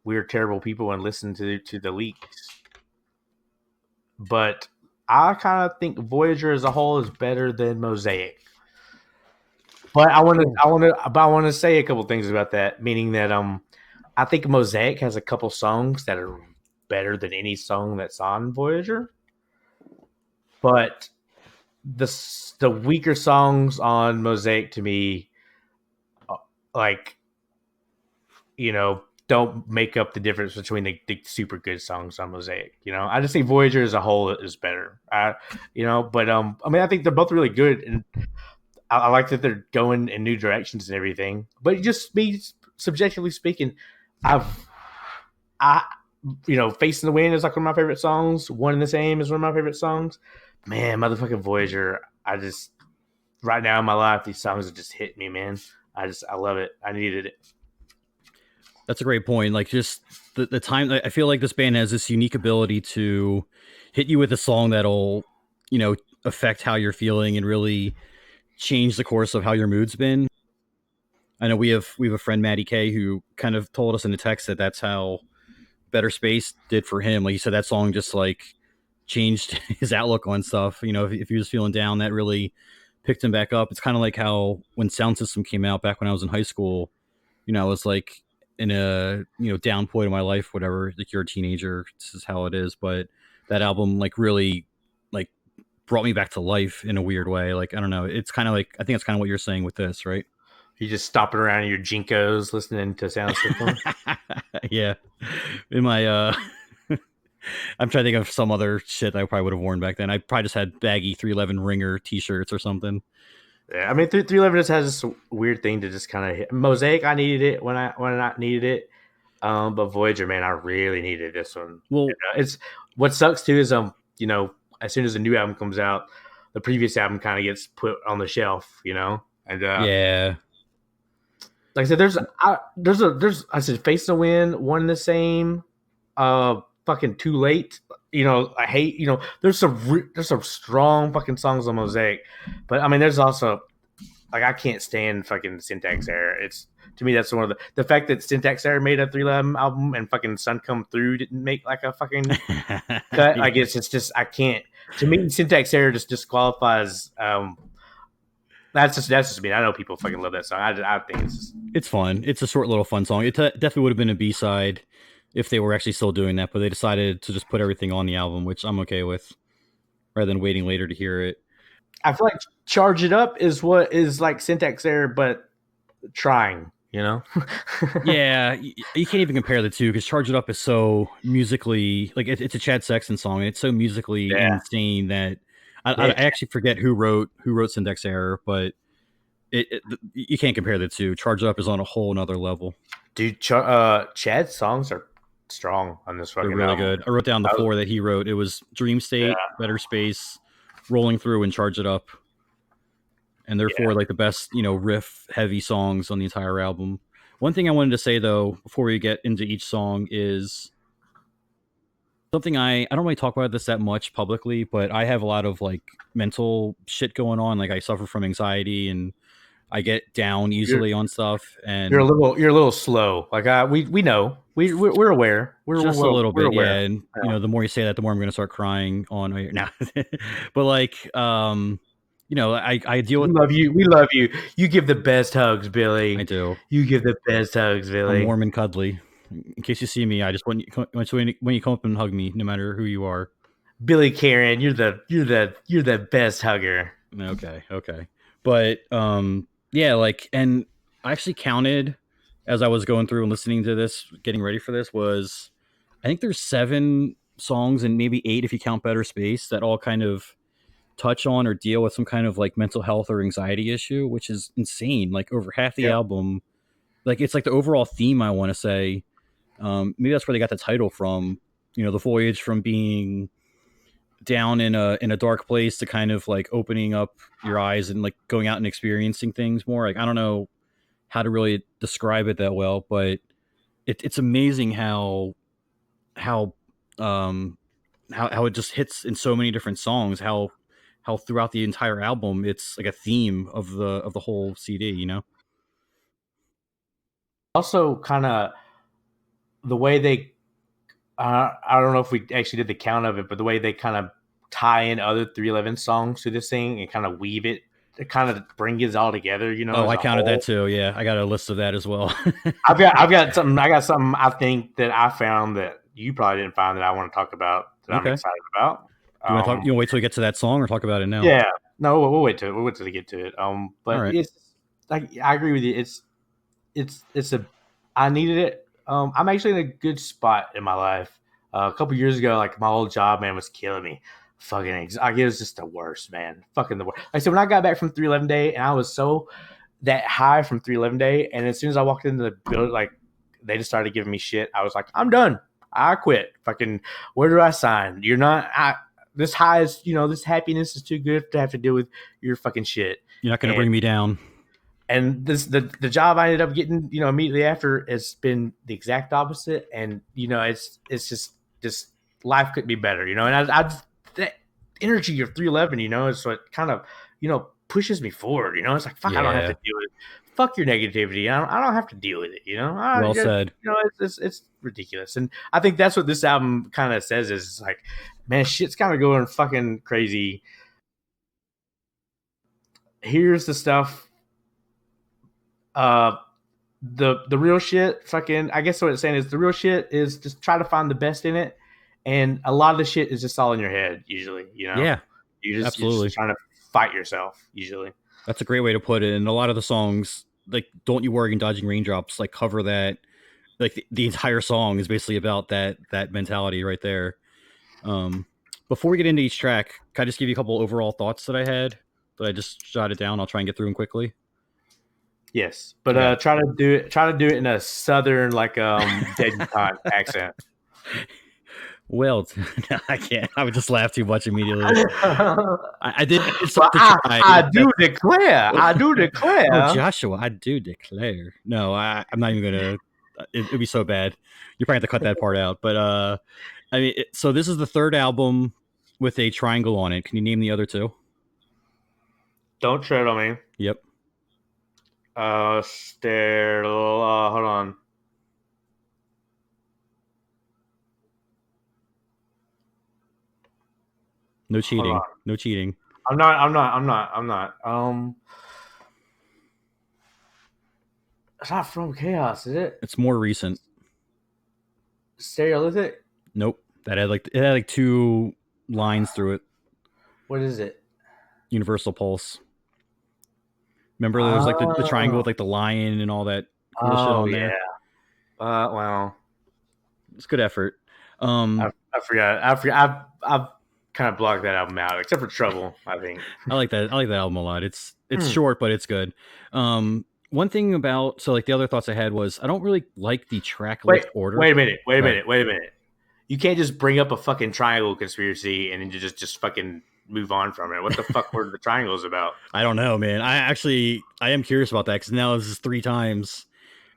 we're terrible people and listen to the leaks. But I kind of think Voyager as a whole is better than Mosaic. But I want to say a couple things about that, meaning that I think Mosaic has a couple songs that are better than any song that's on Voyager. But the weaker songs on Mosaic to me, don't make up the difference between the super good songs on Mosaic. I just think Voyager as a whole is better. But I think they're both really good, and I like that they're going in new directions and everything. But just me subjectively speaking, Facing the Wind is like one of my favorite songs. One and the Same is one of my favorite songs. Man, motherfucking Voyager. Right now in my life, these songs have just hit me, man. I love it. I needed it. That's a great point. Like, just the time, I feel like this band has this unique ability to hit you with a song that'll, affect how you're feeling and really change the course of how your mood's been. I know we have a friend, Maddie K, who kind of told us in the text that that's how Better Space did for him. Like he said, that song just like changed his outlook on stuff. You know, if he was feeling down, that really picked him back up. It's kind of like how when Sound System came out back when I was in high school, you know, I was like in a, you know, down point of my life, whatever, like you're a teenager, this is how it is. But that album like really like brought me back to life in a weird way. Like, I don't know. It's kind of like, I think it's kind of what you're saying with this, right? You just stopping around in your Jinkos listening to Sound System. Yeah. In my, I'm trying to think of some other shit I probably would have worn back then. I probably just had baggy 311 ringer t-shirts or something. Yeah, I mean, 311 just has this weird thing to just kind of hit. Mosaic, I needed it when I needed it. But Voyager, man, I really needed this one. Well, it's what sucks too is you know, as soon as a new album comes out, the previous album kind of gets put on the shelf, you know. And yeah, like I said, there's I said Face the Wind, One the Same, fucking Too Late. You know, I hate, you know, there's some strong fucking songs on Mosaic, but I mean, there's also like I can't stand fucking Syntax Error. It's to me that's one of the fact that Syntax Error made a 311 album and fucking Sun Come Through didn't make like a fucking cut. I guess it's just I can't. To me, Syntax Error just disqualifies. That's just me. I know people fucking love that song. I think it's fun. It's a short little fun song. It definitely would have been a B-side if they were actually still doing that, but they decided to just put everything on the album, which I'm okay with, rather than waiting later to hear it. I feel like Charge It Up is what is like Syntax Error, but trying, you know? Yeah, you can't even compare the two because Charge It Up is so musically, like it's a Chad Sexton song, and it's so musically insane that I actually forget who wrote Syntax Error, but you can't compare the two. Charge It Up is on a whole nother level. Dude, Chad's songs are strong on this fucking They're really album. good. I wrote down the four that he wrote. It was Dream State, Better Space, Rolling Through, and Charge It Up. And they're four like the best, you know, riff heavy songs on the entire album. One thing I wanted to say though, before we get into each song, is something I don't really talk about this that much publicly, but I have a lot of like mental shit going on. Like I suffer from anxiety and I get down easily on stuff, and you're a little slow. Like we know, we're aware. We're just a little bit, aware. Yeah. And you know, the more you say that, the more I'm going to start crying on now. But like, you know, I deal with. We love you. You give the best hugs, Billy. I do. You give the best hugs, Billy. I'm warm and cuddly. In case you see me, I just want you when you come up and hug me, no matter who you are. Billy Karen, you're the best hugger. Okay. But yeah, like, and I actually counted as I was going through and listening to this, getting ready for this, was I think there's 7 songs and maybe 8 if you count Better Space that all kind of touch on or deal with some kind of like mental health or anxiety issue, which is insane. Like over half the album, like it's like the overall theme, I want to say. Maybe that's where they got the title from. You know, the voyage from being down in a dark place to kind of like opening up your eyes and like going out and experiencing things more. Like I don't know how to really describe it that well, but it's amazing how it just hits in so many different songs. How throughout the entire album it's like a theme of the whole CD. You know. Also, kind of the way they. I don't know if we actually did the count of it, but the way they kind of tie in other 311 songs to this thing and kind of weave it to kind of bring it all together, you know. Oh, I counted that too. Yeah, I got a list of that as well. I've got something I think that I found that you probably didn't find that I want to talk about that I'm excited about. You want to wait till we get to that song or talk about it now? Yeah, no, we'll wait till we get to it. But right. It's like I agree with you. It's I needed it. I'm actually in a good spot in my life. A couple years ago, like my old job, man, was killing me. Fucking, it was just the worst, man. Fucking the worst. Like, so when I got back from 311 Day, and I was so that high from 311 Day, and as soon as I walked into the building, like they just started giving me shit. I was like, I'm done. I quit. Fucking, where do I sign? You're not. This high is, you know, this happiness is too good to have to deal with your fucking shit. You're not going to bring me down. And the job I ended up getting, you know, immediately after has been the exact opposite. And, you know, it's just life could be better, you know. And I that energy of 311, you know, is what kind of, you know, pushes me forward. You know, it's like fuck, I don't have to deal with it. Fuck your negativity. I don't have to deal with it. You know, Well said. You know, it's ridiculous, and I think that's what this album kind of says is it's like, man, shit's kind of going fucking crazy. Here's the stuff. The real shit, fucking. I guess what it's saying is the real shit is just try to find the best in it, and a lot of the shit is just all in your head. Usually, you know. Yeah, you're absolutely just trying to fight yourself. Usually. That's a great way to put it. And a lot of the songs, like "Don't You Worry" and "Dodging Raindrops," like cover that. Like the entire song is basically about that mentality right there. Before we get into each track, can I just give you a couple overall thoughts that I had that I just jotted down? I'll try and get through them quickly. Yes, but try to do it in a southern like debutante accent. Well, I can't. I would just laugh too much immediately. I did something. I do declare. Oh, Joshua, I do declare. No, I'm not even gonna. It'd be so bad. You probably have to cut that part out. But I mean, so this is the third album with a triangle on it. Can you name the other two? Don't Tread on Me. Yep. Hold on. No cheating. No cheating. I'm not. It's not From Chaos, is it? It's more recent. Stereolithic? Nope. It had like two lines through it. What is it? Universal Pulse. Remember there was like the triangle with like the lion and all that cool shit on there? Well. It's good effort. I forgot. I've kind of blocked that album out, except for Trouble, I think. I like that album a lot. It's short, but it's good. One thing about the other thoughts I had was I don't really like the track list order. Wait a minute. You can't just bring up a fucking triangle conspiracy and then you just fucking move on from it. What the fuck were the triangles about? I don't know, man. I am curious about that because now this is 3 times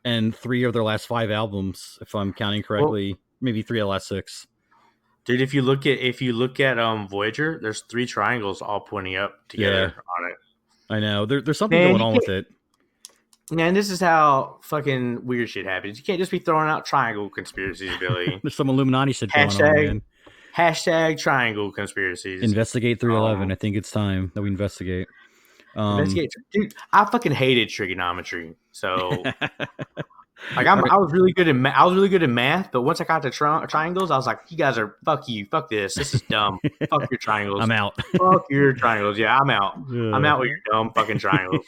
and 3 of their last 5 albums, if I'm counting correctly. Well, maybe 3 of the last 6. Dude, if you look at Voyager, there's 3 triangles all pointing up together on it. I know. There's something going on with it. And this is how fucking weird shit happens. You can't just be throwing out triangle conspiracies, Billy. There's some Illuminati shit going on, man. Hashtag triangle conspiracies. Investigate 311. I think it's time that we investigate. Dude, I fucking hated trigonometry. So, like, I was really good at math. But once I got to triangles, I was like, "You guys are fuck you, fuck this. This is dumb. Fuck your triangles. I'm out. Fuck your triangles. Yeah, I'm out. I'm out with your dumb fucking triangles.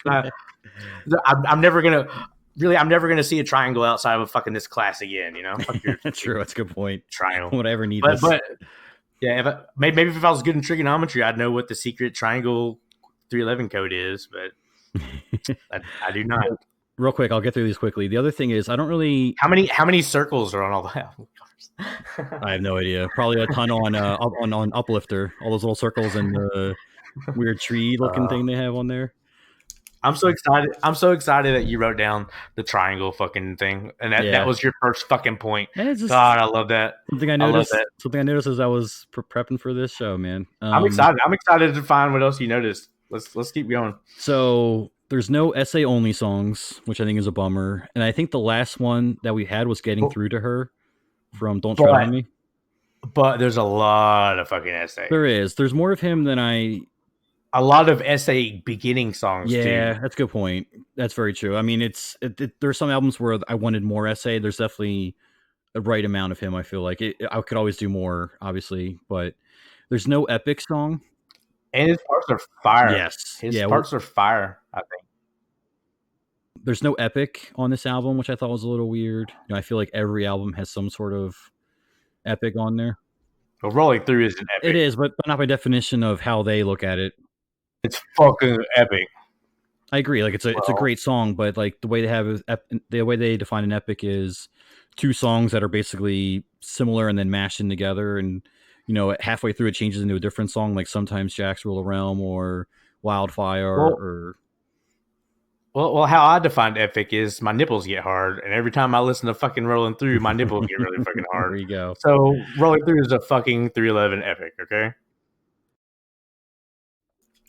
I'm never gonna see a triangle outside of fucking this class again. You know, fuck your true. That's a good point. Triangle. Whatever need. But yeah, maybe if I was good in trigonometry, I'd know what the secret triangle 311 code is. But I do not. Real quick, I'll get through these quickly. The other thing is, I don't really. How many circles are on all that? I have no idea. Probably a ton on Uplifter. All those little circles and the weird tree looking thing they have on there. I'm so excited that you wrote down the triangle fucking thing, and that was your first fucking point. God, I love that. Something I noticed as I was prepping for this show, man. I'm excited. I'm excited to find what else you noticed. Let's keep going. So there's no essay only songs, which I think is a bummer, and I think the last one that we had was Getting Through to Her from Don't Tread on Me. But there's a lot of fucking essay. There is. There's more of him than a lot of essay beginning songs. Yeah, too. That's a good point. That's very true. I mean, there's some albums where I wanted more essay. There's definitely a right amount of him. I feel like I could always do more, obviously, but there's no epic song. And his parts are fire. Yes, his parts are fire. I think there's no epic on this album, which I thought was a little weird. I feel like every album has some sort of epic on there. Well, Rolling Through is an epic. It is, but not by definition of how they look at it. It's fucking epic. I agree. Like it's a great song, but like the way they define an epic is 2 songs that are basically similar and then mashed in together, and halfway through it changes into a different song. Like sometimes Jack's Rule of Realm or Wildfire Well, how I defined epic is my nipples get hard, and every time I listen to fucking Rolling Through, my nipples get really fucking hard. There you go. So Rolling Through is a fucking 311 epic, okay?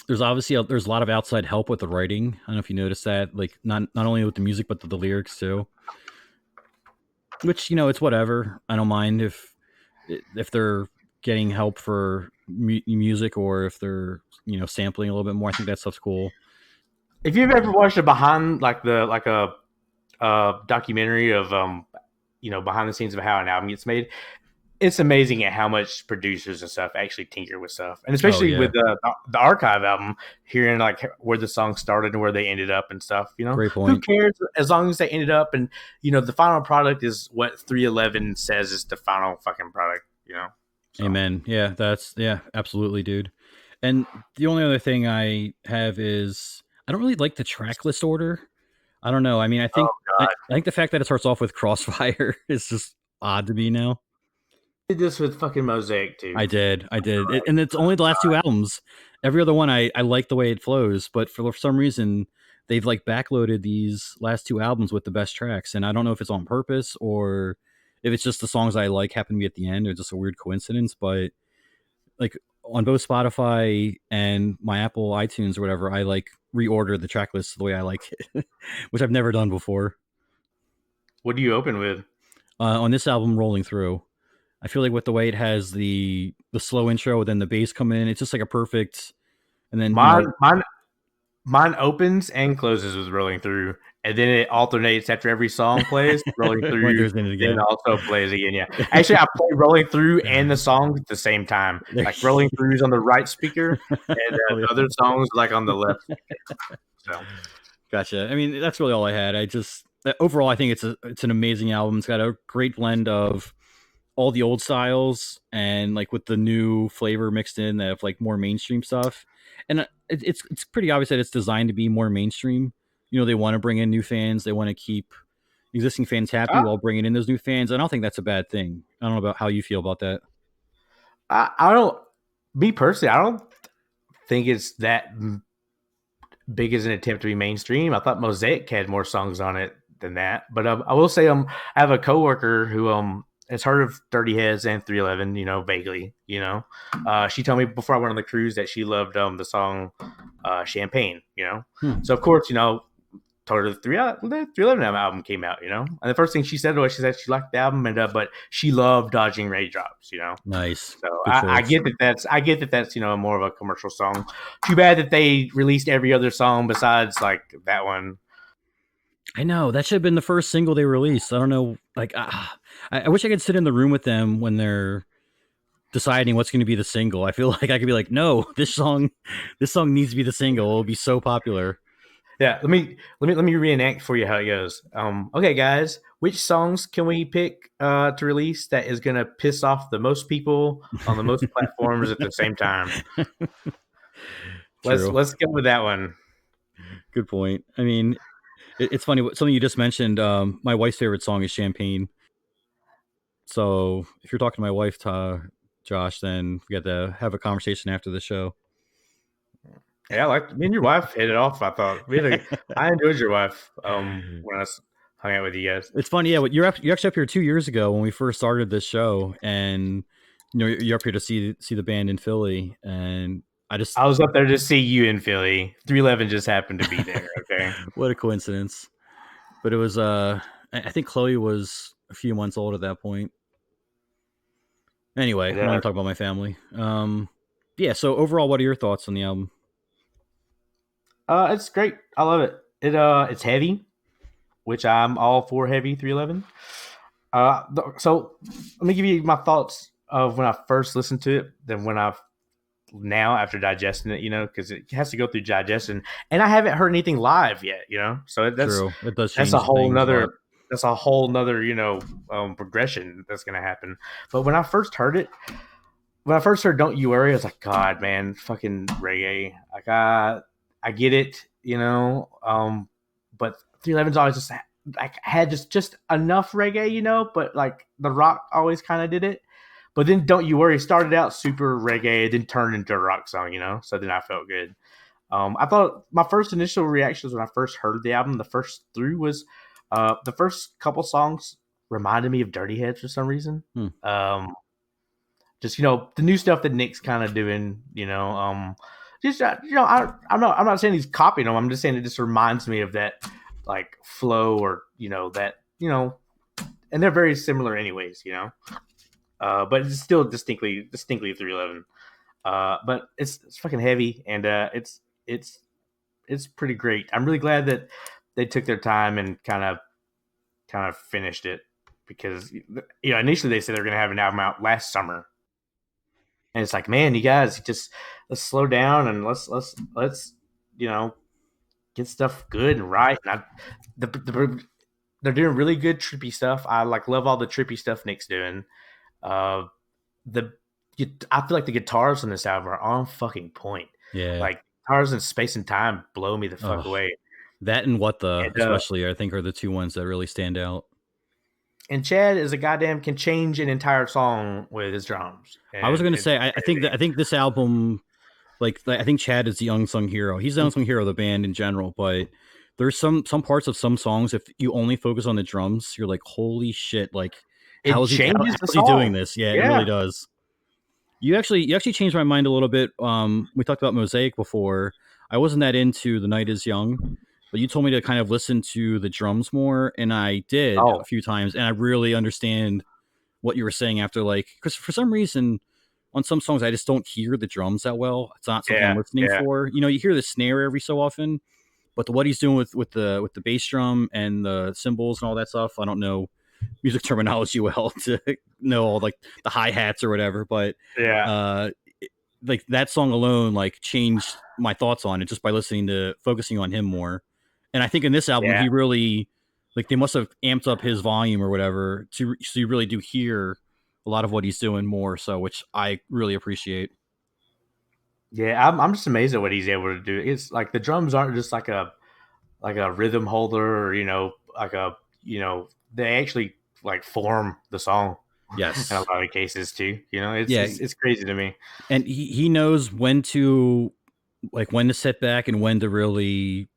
there's obviously there's a lot of outside help with the writing. I don't know if you noticed that, like not only with the music but the lyrics too. Which it's whatever. I don't mind if they're getting help for music or if they're sampling a little bit more. I think that stuff's cool. If you've ever watched a behind a documentary of behind the scenes of how an album gets made, it's amazing at how much producers and stuff actually tinker with stuff, and especially with the archive album, hearing like where the song started and where they ended up and stuff. Great point. Who cares as long as they ended up, and the final product is what 311 says is the final fucking product. So. Amen. Yeah, absolutely, dude. And the only other thing I have is I don't really like the track list order. I don't know. I mean, I think I think the fact that it starts off with Crossfire is just odd to me now. I did this with fucking Mosaic too. I did. And it's only the last two albums. Every other one I like the way it flows, but for some reason they've like backloaded these last two albums with the best tracks, and I don't know if it's on purpose or if it's just the songs I like happen to be at the end, or just a weird coincidence. But like on both Spotify and my Apple iTunes or whatever, I like reorder the track list the way I like it, which I've never done before. What do you open with? On this album, Rolling Through, I feel like with the way it has the slow intro, then the bass come in, it's just like a perfect. And then mine opens and closes with Rolling Through, and then it alternates after every song plays. Rolling Through, then also plays again. Yeah, actually, I play Rolling Through and the songs at the same time. Like Rolling Through's on the right speaker, and the other songs like on the left speaker. So, gotcha. I mean, that's really all I had. Overall, I think it's an amazing album. It's got a great blend of all the old styles and like with the new flavor mixed in of like more mainstream stuff. And it's pretty obvious that it's designed to be more mainstream. They want to bring in new fans. They want to keep existing fans happy while bringing in those new fans. I don't think that's a bad thing. I don't know about how you feel about that. I don't. Me personally, I don't think it's that big as an attempt to be mainstream. I thought Mosaic had more songs on it than that. But I will say, I have a coworker who has heard of Dirty Heads and 311, vaguely, she told me before I went on the cruise that she loved the song Champagne, So of course, told her the 311 album came out, and the first thing she said was she liked the album, but she loved Dodging Raindrops, Nice. So I get that that's more of a commercial song. Too bad that they released every other song besides like that one. I know that should have been the first single they released. I don't know. Like, I wish I could sit in the room with them when they're deciding what's going to be the single. I feel like I could be like, no, this song needs to be the single. It'll be so popular. Yeah. Let me reenact for you how it goes. Okay, guys, which songs can we pick to release that is going to piss off the most people on the most platforms at the same time? Let's go with that one. Good point. I mean, it's funny. Something you just mentioned. My wife's favorite song is Champagne. So if you're talking to my wife, Josh, then we got to have a conversation after the show. Yeah, me and your wife hit it off. I thought I enjoyed your wife when I hung out with you guys. It's funny, yeah. You're actually up here 2 years ago when we first started this show, and you're up here to see the band in Philly, and I was up there to see you in Philly. 311 just happened to be there. Okay, what a coincidence! But it was I think Chloe was a few months old at that point. Anyway, I don't want to talk about my family. Yeah. So overall, what are your thoughts on the album? It's great. I love it. It's heavy, which I'm all for heavy 311. So let me give you my thoughts of when I first listened to it, then now after digesting it, because it has to go through digestion, and I haven't heard anything live yet, So that's true. It does change. That's a whole nother. That's a whole nother, progression that's gonna happen. But when I first heard "Don't You Worry," I was like, God, man, fucking reggae. Like I get it, but 311's always just like had just enough reggae, but like the rock always kind of did it. But then "Don't You Worry" started out super reggae, then turned into a rock song, So then I felt good. I thought my first initial reactions when I first heard the album, the first through was the first couple songs reminded me of Dirty Heads for some reason. Just the new stuff that Nick's kind of doing, just I'm not saying he's copying them. I'm just saying it just reminds me of that like flow or that and they're very similar anyways. But it's still distinctly 311. But it's fucking heavy and it's pretty great. I'm really glad that they took their time and kind of finished it because initially they said they were gonna have an album out last summer. And it's like, man, you guys just let's slow down and let's get stuff good and right. And they're doing really good trippy stuff. I love all the trippy stuff Nick's doing. I feel like the guitars on this album are on fucking point. Yeah, like guitars in Space and Time blow me the fuck away. That and especially I think are the two ones that really stand out. And Chad is a goddamn can change an entire song with his drums. And I was going to say, I think this album, I think Chad is the unsung hero. He's the unsung hero of the band in general, but there's some parts of some songs, if you only focus on the drums, you're like, holy shit, like, how is he doing this? Yeah, it really does. You actually changed my mind a little bit. We talked about Mosaic before. I wasn't that into The Night Is Young, but you told me to kind of listen to the drums more, and I did a few times, and I really understand what you were saying after, because for some reason on some songs I just don't hear the drums that well. It's not something I'm listening for. You hear the snare every so often, but what he's doing with the bass drum and the cymbals and all that stuff, I don't know music terminology well to know all the hi-hats or whatever, but that song alone changed my thoughts on it just by focusing on him more. And I think in this album, he really, they must have amped up his volume or whatever so you really do hear a lot of what he's doing more. So, which I really appreciate. Yeah, I'm just amazed at what he's able to do. It's like the drums aren't just like a rhythm holder or they actually form the song. Yes, in a lot of cases too. It's crazy to me. And he knows when to sit back and when to really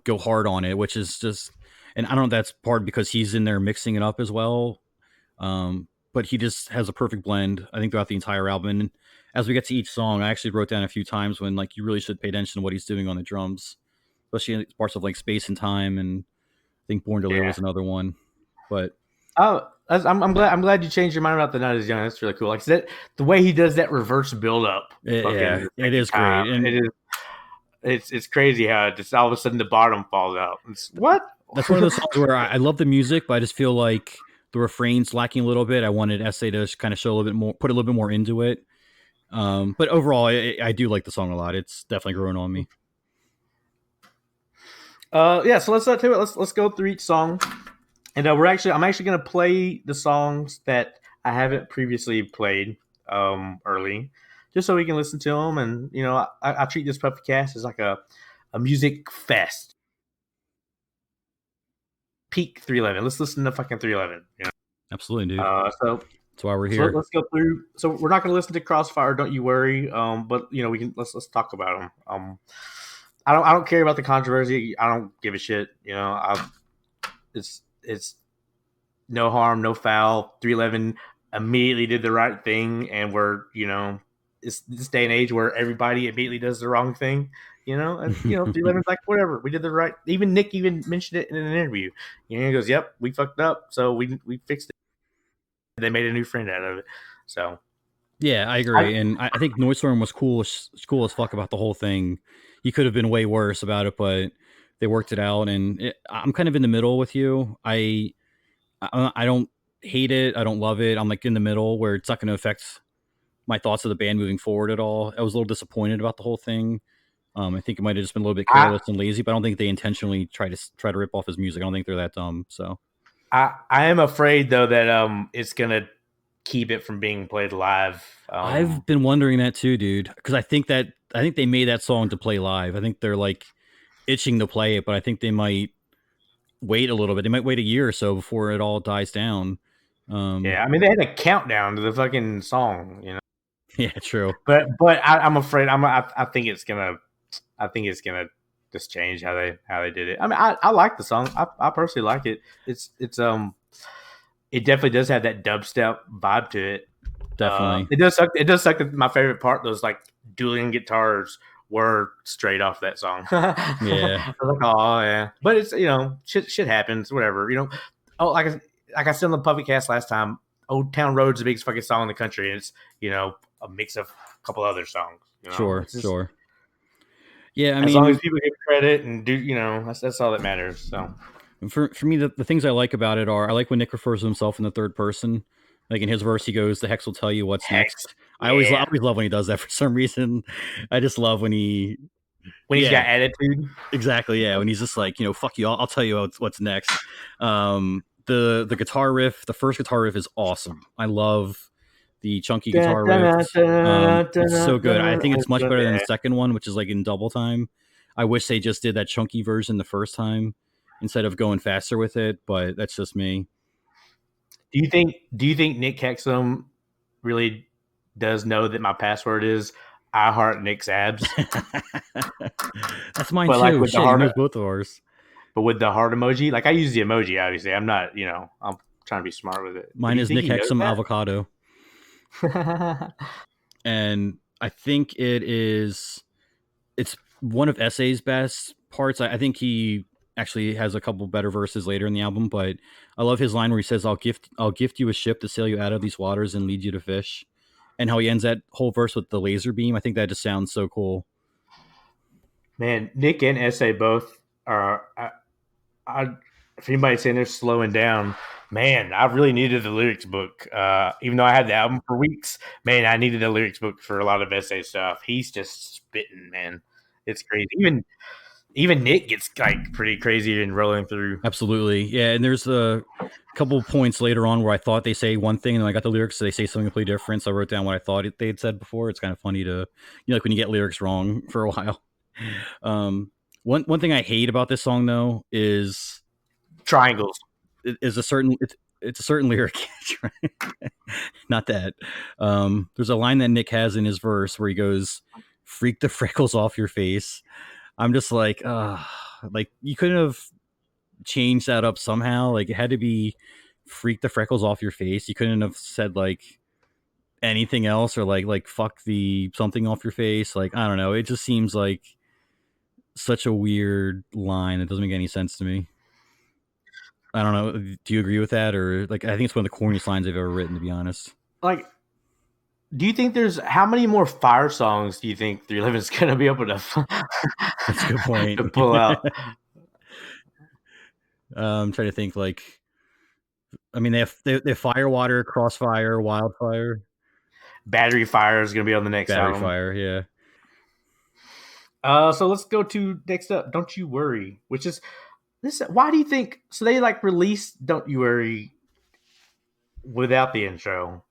go hard on it, which is just, and I don't know if that's part because he's in there mixing it up as well. But he just has a perfect blend, I think, throughout the entire album. And as we get to each song, I actually wrote down a few times when you really should pay attention to what he's doing on the drums, especially in parts of Space and Time, and I think Born to Live was another one. But I'm glad you changed your mind about The Night Is Young. That's really cool. The way he does that reverse build up. It is great. And it is. It's crazy how just all of a sudden the bottom falls out. What? That's one of those songs where I love the music, but I just feel like the refrain's lacking a little bit. I wanted Essay to kind of show a little bit more, put a little bit more into it. But overall, I do like the song a lot. It's definitely growing on me. So let's do it. Let's go through each song, and I'm actually going to play the songs that I haven't previously played early, just so we can listen to them. And I treat this Puffy Cast as like a music fest. Peak 311. Let's listen to fucking 311. Absolutely, dude. So that's why we're here. So let's go through. So we're not going to listen to Crossfire. Don't you worry. But we can. Let's talk about them. I don't care about the controversy. I don't give a shit. It's no harm, no foul. 311 immediately did the right thing, and it's this day and age where everybody immediately does the wrong thing. And 311's like, whatever, we did the right. Even Nick even mentioned it in an interview. He goes, "Yep, we fucked up, so we fixed it." They made a new friend out of it. So yeah, I agree, and I think Noidstorm was cool as fuck about the whole thing. He could have been way worse about it, but they worked it out. And I'm kind of in the middle with you. I don't hate it. I don't love it. I'm in the middle where it's not going to affect my thoughts of the band moving forward at all. I was a little disappointed about the whole thing. I think it might have just been a little bit careless and lazy, but I don't think they intentionally try to rip off his music. I don't think they're that dumb. So I am afraid though that it's gonna keep it from being played live. I've been wondering that too, dude, because I think they made that song to play live. I think they're itching to play it, but I think they might wait a little bit. They might wait a year or so before it all dies down. Yeah, I mean they had a countdown to the fucking song, Yeah, true. But I'm afraid I think it's gonna just change how they did it. I mean, I like the song. I personally like it. It definitely does have that dubstep vibe to it. Definitely. It does suck. It does suck that my favorite part, those like dueling guitars, were straight off that song. Yeah. I was like, oh yeah, but it's shit happens, whatever. Oh, like I said on the Puffy Cast last time, Old Town Road's the biggest fucking song in the country, and it's a mix of a couple other songs. Sure. Yeah, I as long mean, as people give credit and do, that's all that matters. So for me, the things I like about it are I like when Nick refers to himself in the third person. Like in his verse, he goes, "The Hex will tell you what's next." I always love when he does that for some reason. I just love when he's got attitude. Exactly, yeah. When he's just like, fuck you, I'll tell you what's next. The guitar riff, the first guitar riff is awesome. I love the chunky guitar riff. It's so good. I think it's much better than the second one, which is like in double time. I wish they just did that chunky version the first time instead of going faster with it, but that's just me. Do you think Nick Hexum really does know that my password is I heart Nick's abs? That's mine too. Like with Shit, he knows both of ours. But with the heart emoji, like I use the emoji, obviously. I'm not, I'm trying to be smart with it. Mine is Nick Hexum avocado. And I think it's one of S.A.'s best parts. I think he actually has a couple better verses later in the album, but I love his line where he says, I'll gift you a ship to sail you out of these waters and lead you to fish. And how he ends that whole verse with the laser beam. I think that just sounds so cool. Man, Nick and S.A. both are, if anybody's saying they're slowing down, man, I really needed the lyrics book. Even though I had the album for weeks, man, I needed the lyrics book for a lot of S.A. stuff. He's just spitting, man. It's crazy. Even Nick gets like pretty crazy and rolling through. Absolutely. Yeah. And there's a couple of points later on where I thought they say one thing and then I got the lyrics, so they say something completely different. So I wrote down what I thought they had said before. It's kind of funny to, like when you get lyrics wrong for a while. One thing I hate about this song though is triangles. It's a certain lyric. Not that. There's a line that Nick has in his verse where he goes, "Freak the freckles off your face." I'm just like you couldn't have changed that up somehow. Like it had to be "freak the freckles off your face." You couldn't have said like anything else or like "fuck the something off your face." Like, I don't know. It just seems like such a weird line. It doesn't make any sense to me. I don't know. Do you agree with that? Or like, I think it's one of the corniest lines I've ever written, to be honest. Like, do you think how many more Fire songs do you think 311 is going to be able to? That's a good point. To pull out. I'm trying to think. Like, I mean, they have Fire, Water, Crossfire, Wildfire. Battery Fire is going to be on the next album. Battery Fire, yeah. So let's go to next up. Don't You Worry, which is this. Why do you think? So they like released Don't You Worry without the intro,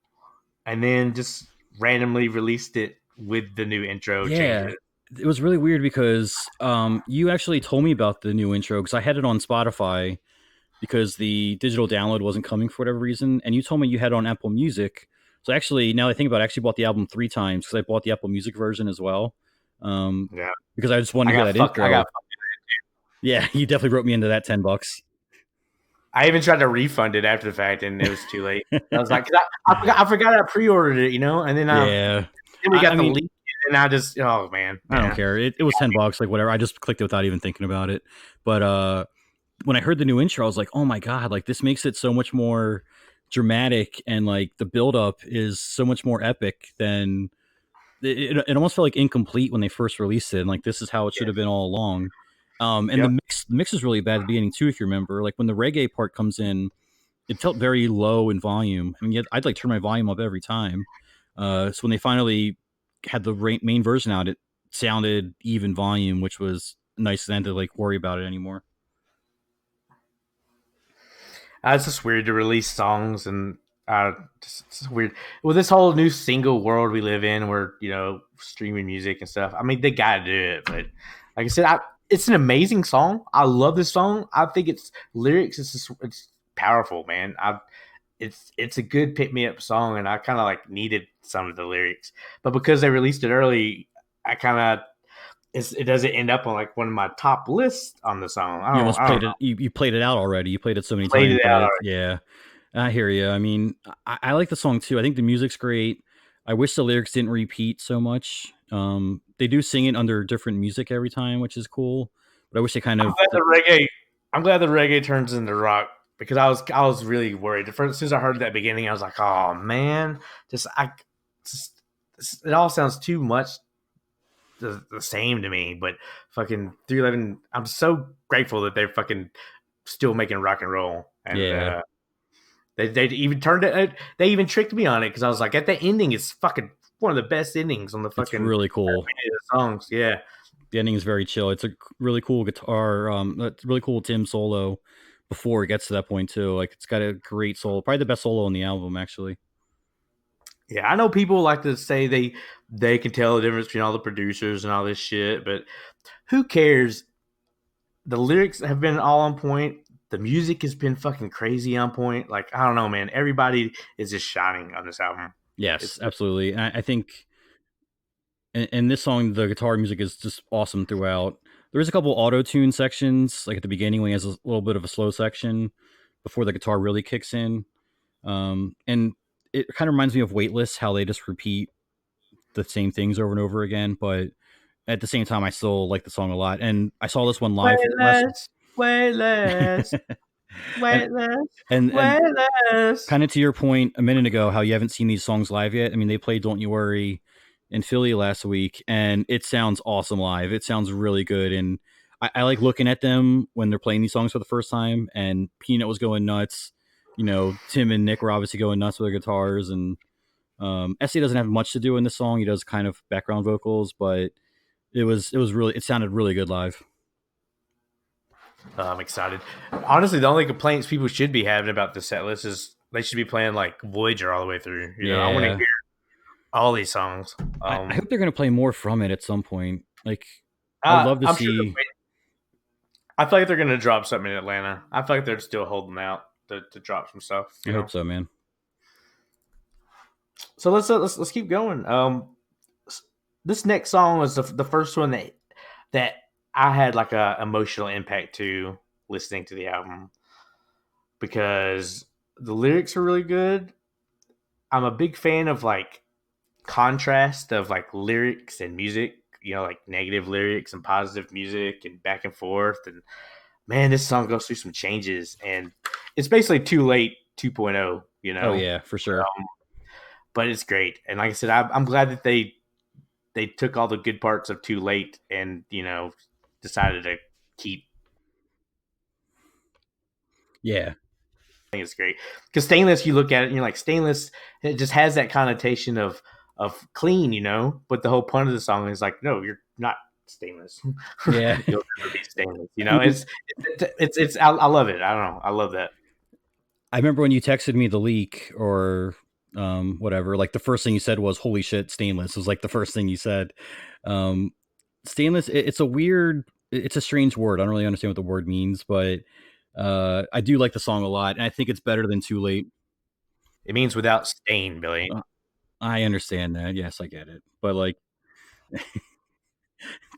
and then just randomly released it with the new intro. Yeah, it was really weird because you actually told me about the new intro because I had it on Spotify because the digital download wasn't coming for whatever reason, and you told me you had it on Apple Music. So actually, now that I think about it, I actually bought the album 3 times because I bought the Apple Music version as well. Yeah, because I just wanted to hear that intro. Yeah, you definitely wrote me into that $10. I even tried to refund it after the fact, and it was too late. I was like, I forgot I pre-ordered it, and then then we got the leak, and I just, oh man, I don't care. It was $10, like whatever. I just clicked it without even thinking about it. But when I heard the new intro, I was like, oh my god, like this makes it so much more dramatic, and like the build-up is so much more epic than. It almost felt like incomplete when they first released it, and like this is how it should have been all along. And the mix is really bad at the beginning too, if you remember. Like when the reggae part comes in, it felt very low in volume. I mean, I'd like turn my volume up every time. So when they finally had the main version out, it sounded even volume, which was nice then to like worry about it anymore. It's just weird to release songs and. It's weird with this whole new single world we live in where streaming music and stuff. I mean, they gotta do it, but like I said, it's an amazing song. I love this song. I think its lyrics it's powerful, man. It's a good pick me up song, and I kind of like needed some of the lyrics, but because they released it early, I kind of it doesn't end up on like one of my top lists on the song. You played it out already. You played it so many times. Yeah. I hear you. I mean, I like the song too. I think the music's great. I wish the lyrics didn't repeat so much. They do sing it under different music every time, which is cool. But I wish they kind I'm of. glad the reggae. I'm glad the reggae turns into rock because I was really worried. As soon as I heard that beginning, I was like, oh man, just it all sounds too much the same to me. But fucking 311, I'm so grateful that they're fucking still making rock and roll. And Yeah. they even turned it. They even tricked me on it because I was like, at the ending, it's fucking one of the best endings on the It's fucking really cool. songs. Yeah. The ending is very chill. It's a really cool guitar. It's really cool Tim solo before it gets to that point too. Like it's got a great solo, probably the best solo on the album actually. Yeah, I know people like to say they can tell the difference between all the producers and all this shit, but who cares? The lyrics have been all on point. The music has been fucking crazy on point. Like, I don't know, man. Everybody is just shining on this album. Yes, absolutely. And I think in this song, the guitar music is just awesome throughout. There's a couple auto tune sections, like at the beginning when he has a little bit of a slow section before the guitar really kicks in. And it kind of reminds me of Weightless, how they just repeat the same things over and over again. But at the same time, I still like the song a lot. And I saw this one live. Weightless. And Weightless. kind of to your point a minute ago, how you haven't seen these songs live yet. I mean, they played "Don't You Worry" in Philly last week, and it sounds awesome live. It sounds really good, and I like looking at them when they're playing these songs for the first time. And Peanut was going nuts. You know, Tim and Nick were obviously going nuts with their guitars, and Essie doesn't have much to do in this song. He does kind of background vocals, but it sounded really good live. I'm excited. Honestly, the only complaints people should be having about the set list is they should be playing like Voyager all the way through. You know, I want to hear all these songs. I hope they're going to play more from it at some point. Like, I'd love to see. I feel like they're going to drop something in Atlanta. I feel like they're still holding out to drop some stuff. I hope so, man. So let's keep going. This next song was the first one that I had like a emotional impact to listening to the album because the lyrics are really good. I'm a big fan of like contrast of like lyrics and music, you know, like negative lyrics and positive music and back and forth. And man, this song goes through some changes and it's basically Too Late 2.0, you know? Oh yeah, for sure. But it's great. And like I said, I'm glad that they took all the good parts of Too Late and, you know, decided to keep. Yeah. I think it's great. Because Stainless, you look at it and you're like, Stainless, it just has that connotation of clean, you know? But the whole point of the song is like, no, you're not stainless. Yeah. You'll never be stainless. You know, it's I love it. I don't know. I love that. I remember when you texted me the leak or whatever, like the first thing you said was, holy shit, Stainless was like the first thing you said. Stainless, it's a strange word. I don't really understand what the word means, but I do like the song a lot, and I think it's better than Too Late. It means without stain, Billy. I understand that. Yes, I get it. But like,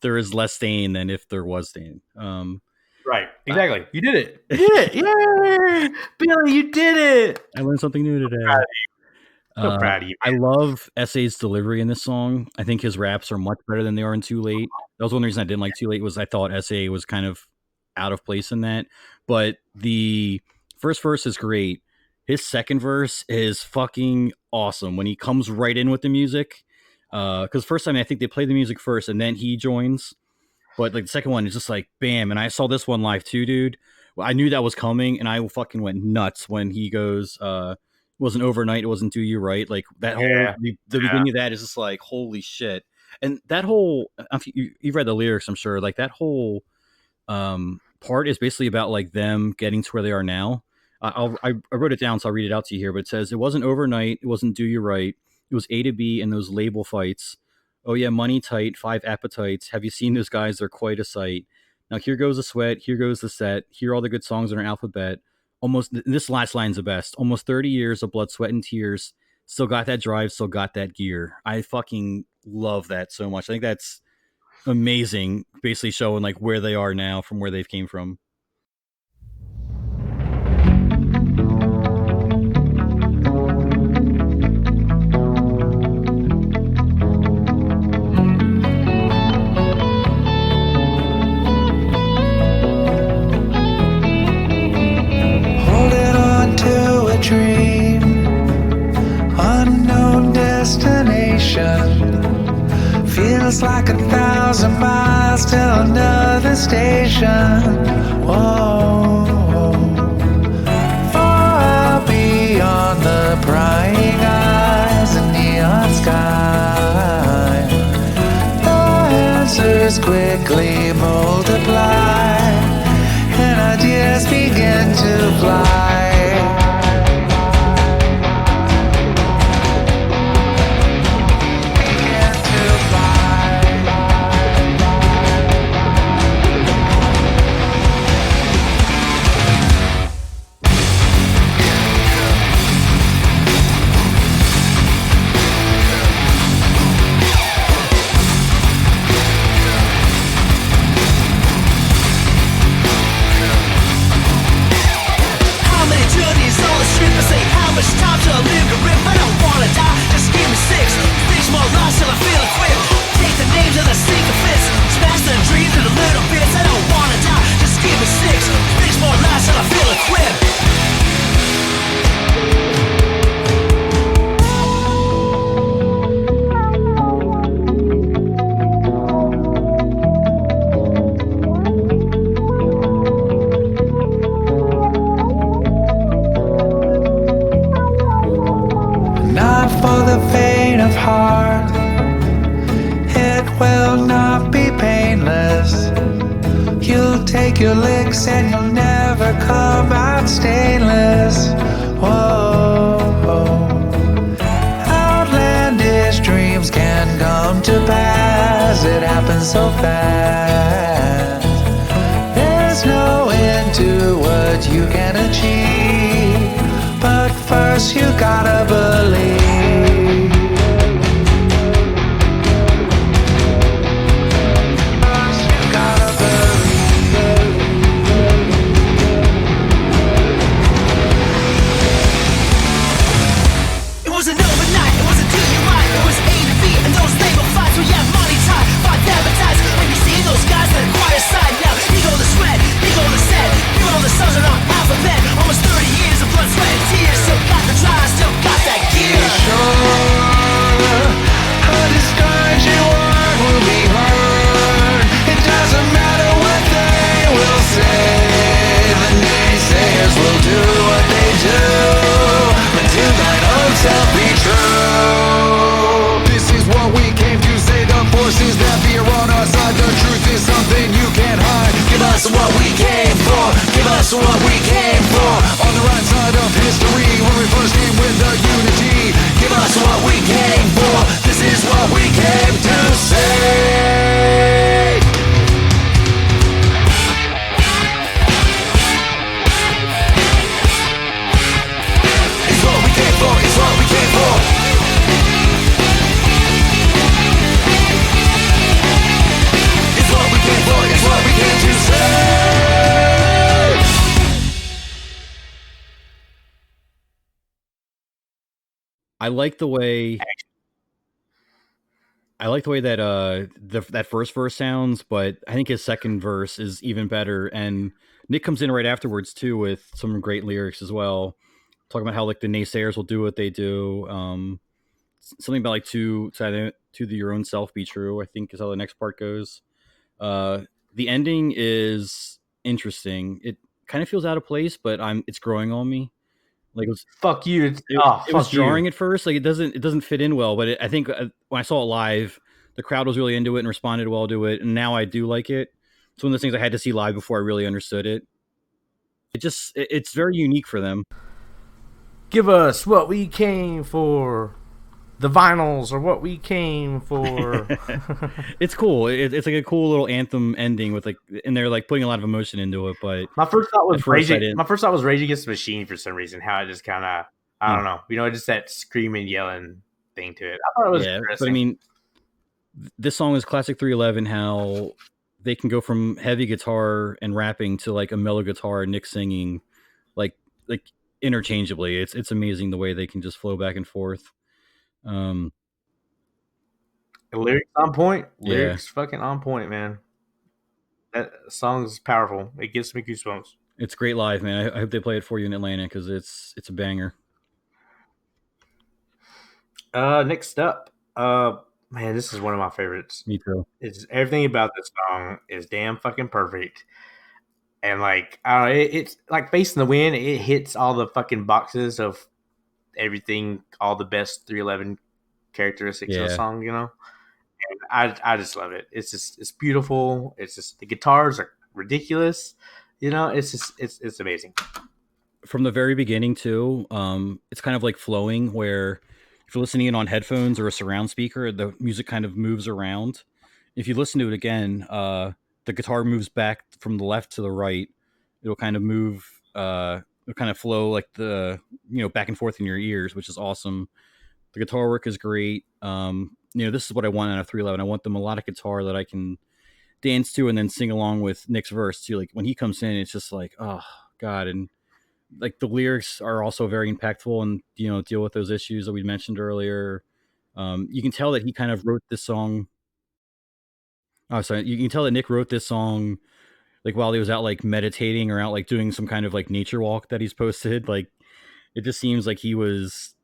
there is less stain than if there was stain. Right. Exactly. You did it. You did it. Yay! Billy, you did it. I learned something new today. So proud of you. I love S.A.'s delivery in this song. I think his raps are much better than they are in Too Late. That was one reason I didn't like Too Late was I thought S.A. was kind of out of place in that. But the first verse is great. His second verse is fucking awesome when he comes right in with the music. Because first time I think they play the music first and then he joins. But like the second one is just like bam. And I saw this one live too, dude. Well, I knew that was coming and I fucking went nuts when he goes, it wasn't overnight, it wasn't do you right. Like that whole the beginning of that is just like holy shit. And that whole you've read the lyrics, I'm sure. Like that whole part is basically about like them getting to where they are now. I wrote it down, so I'll read it out to you here. But it says it wasn't overnight, it wasn't do you right. It was A to B and those label fights. Oh yeah, money tight, 5 appetites. Have you seen those guys? They're quite a sight. Now here goes the sweat, here goes the set. Here are all the good songs in our alphabet. Almost this last line's the best. Almost 30 years of blood, sweat, and tears. Still got that drive, still got that gear. I fucking love that so much. I think that's amazing. Basically showing like where they are now from where they've came from. station. Feels like 1,000 miles to another station. Whoa, far beyond the prying eyes and neon sky. The answers quickly multiply, and ideas begin to fly. Not for the faint of heart, it will not be painless. You'll take your licks and you'll never come out stainless. Whoa, outlandish dreams can come to pass. It happens so fast. There's no end to what you can achieve, but first you gotta believe. First you gotta believe. It wasn't overnight, it wasn't DUI, it was A to B, and those label fights where you have money tied, fight advertised, and you see those guys that acquire side now. Ego the sweat, ego the set, you all the sons are not alphabet. Almost 30 years of blood, sweat, and tears, still got the drive, still got that gear. Sure, how discouraged you are will be heard. It doesn't matter what they will say. The naysayers will do what they do until thine own self be true. This is what we came to say. The forces that be on our side. The truth is something you can't hide. Give us what we came for. Give us what we came for. On the right side of history, when we first came with the unity. Give us what we came for. This is what we came to say. It's what we came for. It's what we came for. It's what we came for. It's what we came to say. I like the way that that first verse sounds, but I think his second verse is even better. And Nick comes in right afterwards too with some great lyrics as well, talking about how like the naysayers will do what they do. Something about like to your own self be true, I think is how the next part goes. The ending is interesting. It kind of feels out of place, but it's growing on me. Like Fuck you. it was Fuck jarring you. at first. Like it doesn't fit in well, but I think when I saw it live, the crowd was really into it and responded well to it, and now I do like it. It's one of those things I had to see live before I really understood it. It's very unique for them. Give us what we came for. The vinyls are what we came for. It's cool. It's like a cool little anthem ending with like, and they're like putting a lot of emotion into it. But My first thought was At first I Rage. didn't. My first thought was Rage Against the Machine for some reason. How it just kind of, I don't know, just that screaming, yelling thing to it. I thought it was yeah, interesting. but I mean, this song is classic 311. How they can go from heavy guitar and rapping to like a mellow guitar and Nick singing, like interchangeably. It's amazing the way they can just flow back and forth. The lyrics on point. Yeah. Lyrics fucking on point, man. That song's powerful. It gives me goosebumps. It's great live, man. I hope they play it for you in Atlanta because it's a banger. Next up, Man, this is one of my favorites. Me too. It's everything about this song is damn fucking perfect. And like, it's like Facing the Wind. It hits all the fucking boxes of everything, all the best 311 characteristics of the Yeah. song. You know, and I just love it. It's beautiful. It's just the guitars are ridiculous. You know, it's amazing. From the very beginning too, it's kind of like flowing where if you're listening in on headphones or a surround speaker, the music kind of moves around. If you listen to it again, the guitar moves back from the left to the right. It'll kind of move, it'll kind of flow like back and forth in your ears, which is awesome. The guitar work is great. This is what I want out of 311. I want the melodic guitar that I can dance to and then sing along with Nick's verse too. Like when he comes in, it's just like, oh God. And like the lyrics are also very impactful and, deal with those issues that we mentioned earlier. You can tell that he kind of wrote this song. Oh, sorry. You can tell that Nick wrote this song like while he was out like meditating or out like doing some kind of like nature walk that he's posted. Like it just seems like he was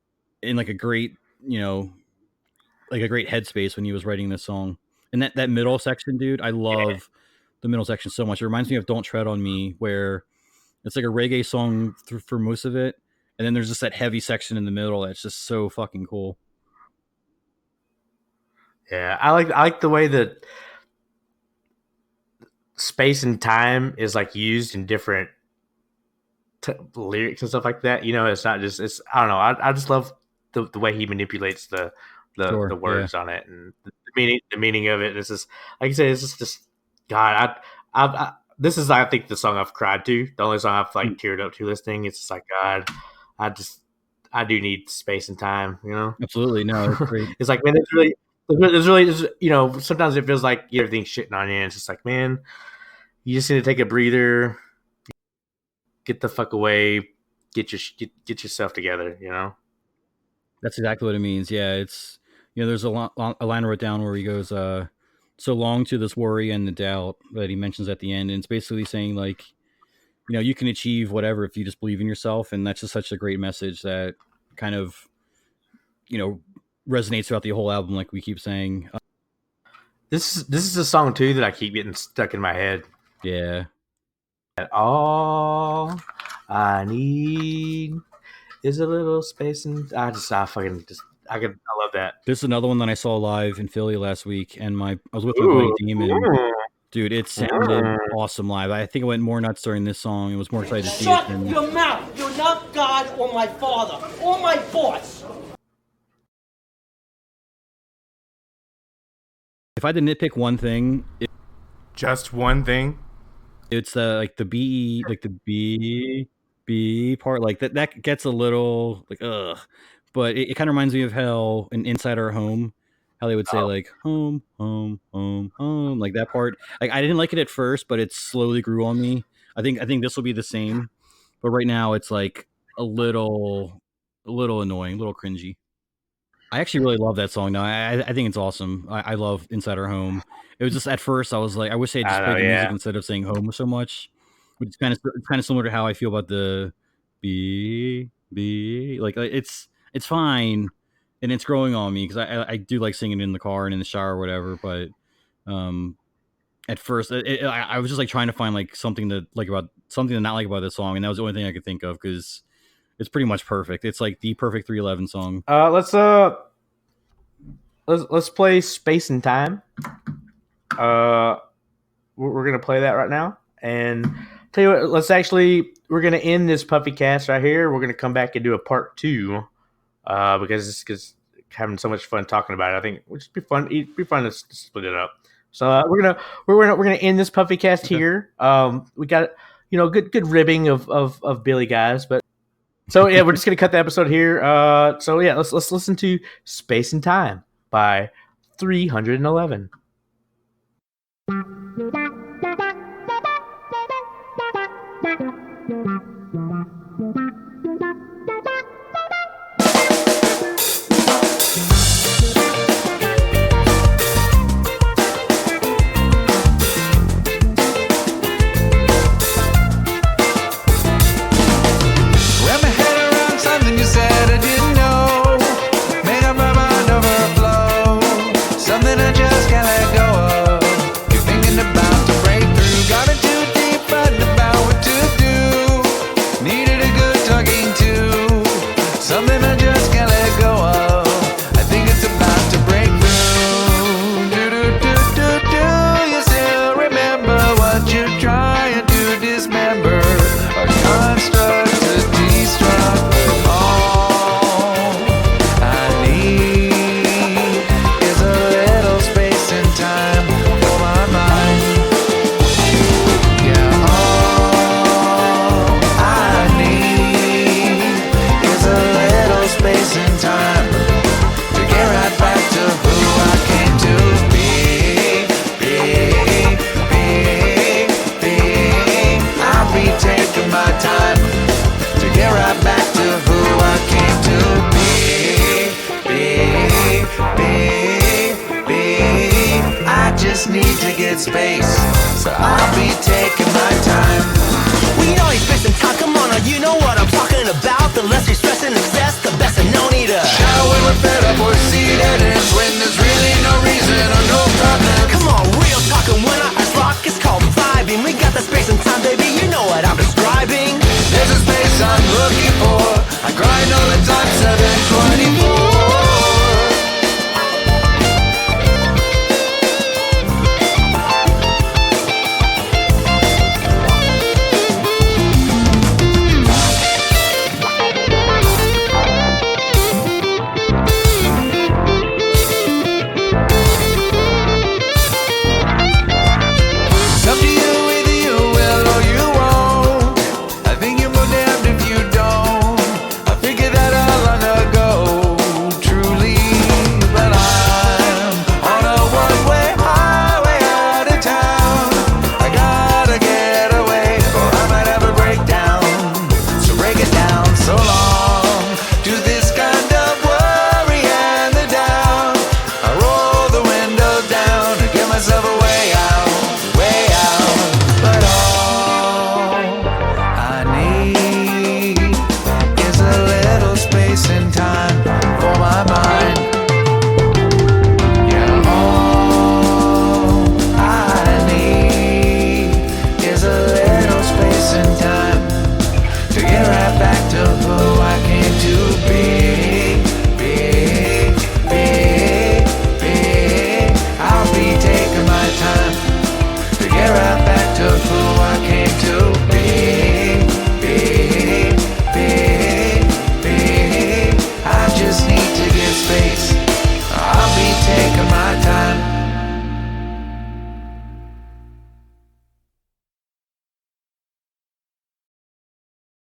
in like a great, like a great headspace when he was writing this song. And that middle section, dude, I love the middle section so much. It reminds me of Don't Tread on Me, where it's like a reggae song for most of it. And then there's just that heavy section in the middle that's just so fucking cool. Yeah, I like the way that space and time is like used in different lyrics and stuff like that. It's not just I don't know. I just love the way he manipulates the words on it and the meaning of it. It's just like I said, it's just God. This is I think the song I've cried to. The only song I've like teared up to listening. It's just like God. I do need space and time. Absolutely, no, it's great. It's like, man, there's really sometimes it feels like everything's shitting on you. And it's just like, man, you just need to take a breather, get the fuck away, get yourself together. That's exactly what it means. Yeah, it's there's a line I wrote down where he goes, "So long to this worry and the doubt," that he mentions at the end, and it's basically saying like, you can achieve whatever if you just believe in yourself, and that's just such a great message that kind of resonates throughout the whole album, like we keep saying. This is a song too that I keep getting stuck in my head. Yeah. All I need is a little space, and I love that. This is another one that I saw live in Philly last week, and I was with my buddy Damon. Dude, it sounded awesome live. I think it went more nuts during this song. It was more excited to see it. Shut your mouth! You're not God or my father or my boss. If I had to nitpick one thing, just one thing, it's the B, like the B part, like that gets a little like ugh, but it kind of reminds me of how in Inside Our Home, how they would say like home, like that part. Like I didn't like it at first, but it slowly grew on me. I think this will be the same, but right now it's like a little annoying, a little cringy. I actually really love that song now. I think it's awesome. I love Inside Our Home. It was just at first I was like, I wish they had just played the music instead of saying home so much. Which is kind of similar to how I feel about the B. Like it's fine, and it's growing on me because I do like singing in the car and in the shower or whatever. But at first I was just like trying to find like something to not like about this song, and that was the only thing I could think of because it's pretty much perfect. It's like the perfect 311 song. Let's play Space and Time. We're gonna play that right now, and tell you what. We're gonna end this Puffy Cast right here. We're gonna come back and do a part 2, because having so much fun talking about it. I think it would just be fun. It'd be fun to split it up. So we're gonna end this Puffy Cast here. We got good ribbing of Billy guys, but. So yeah, we're just gonna cut the episode here. So yeah, let's listen to Space and Time by 311. Wrap my head around something you said I didn't know. Made up my mind over a flow. space, so I'll be taking my time. We know you spend some time, come on, you know what I'm talking about. The less you stress and excess, the best, and no need to shower with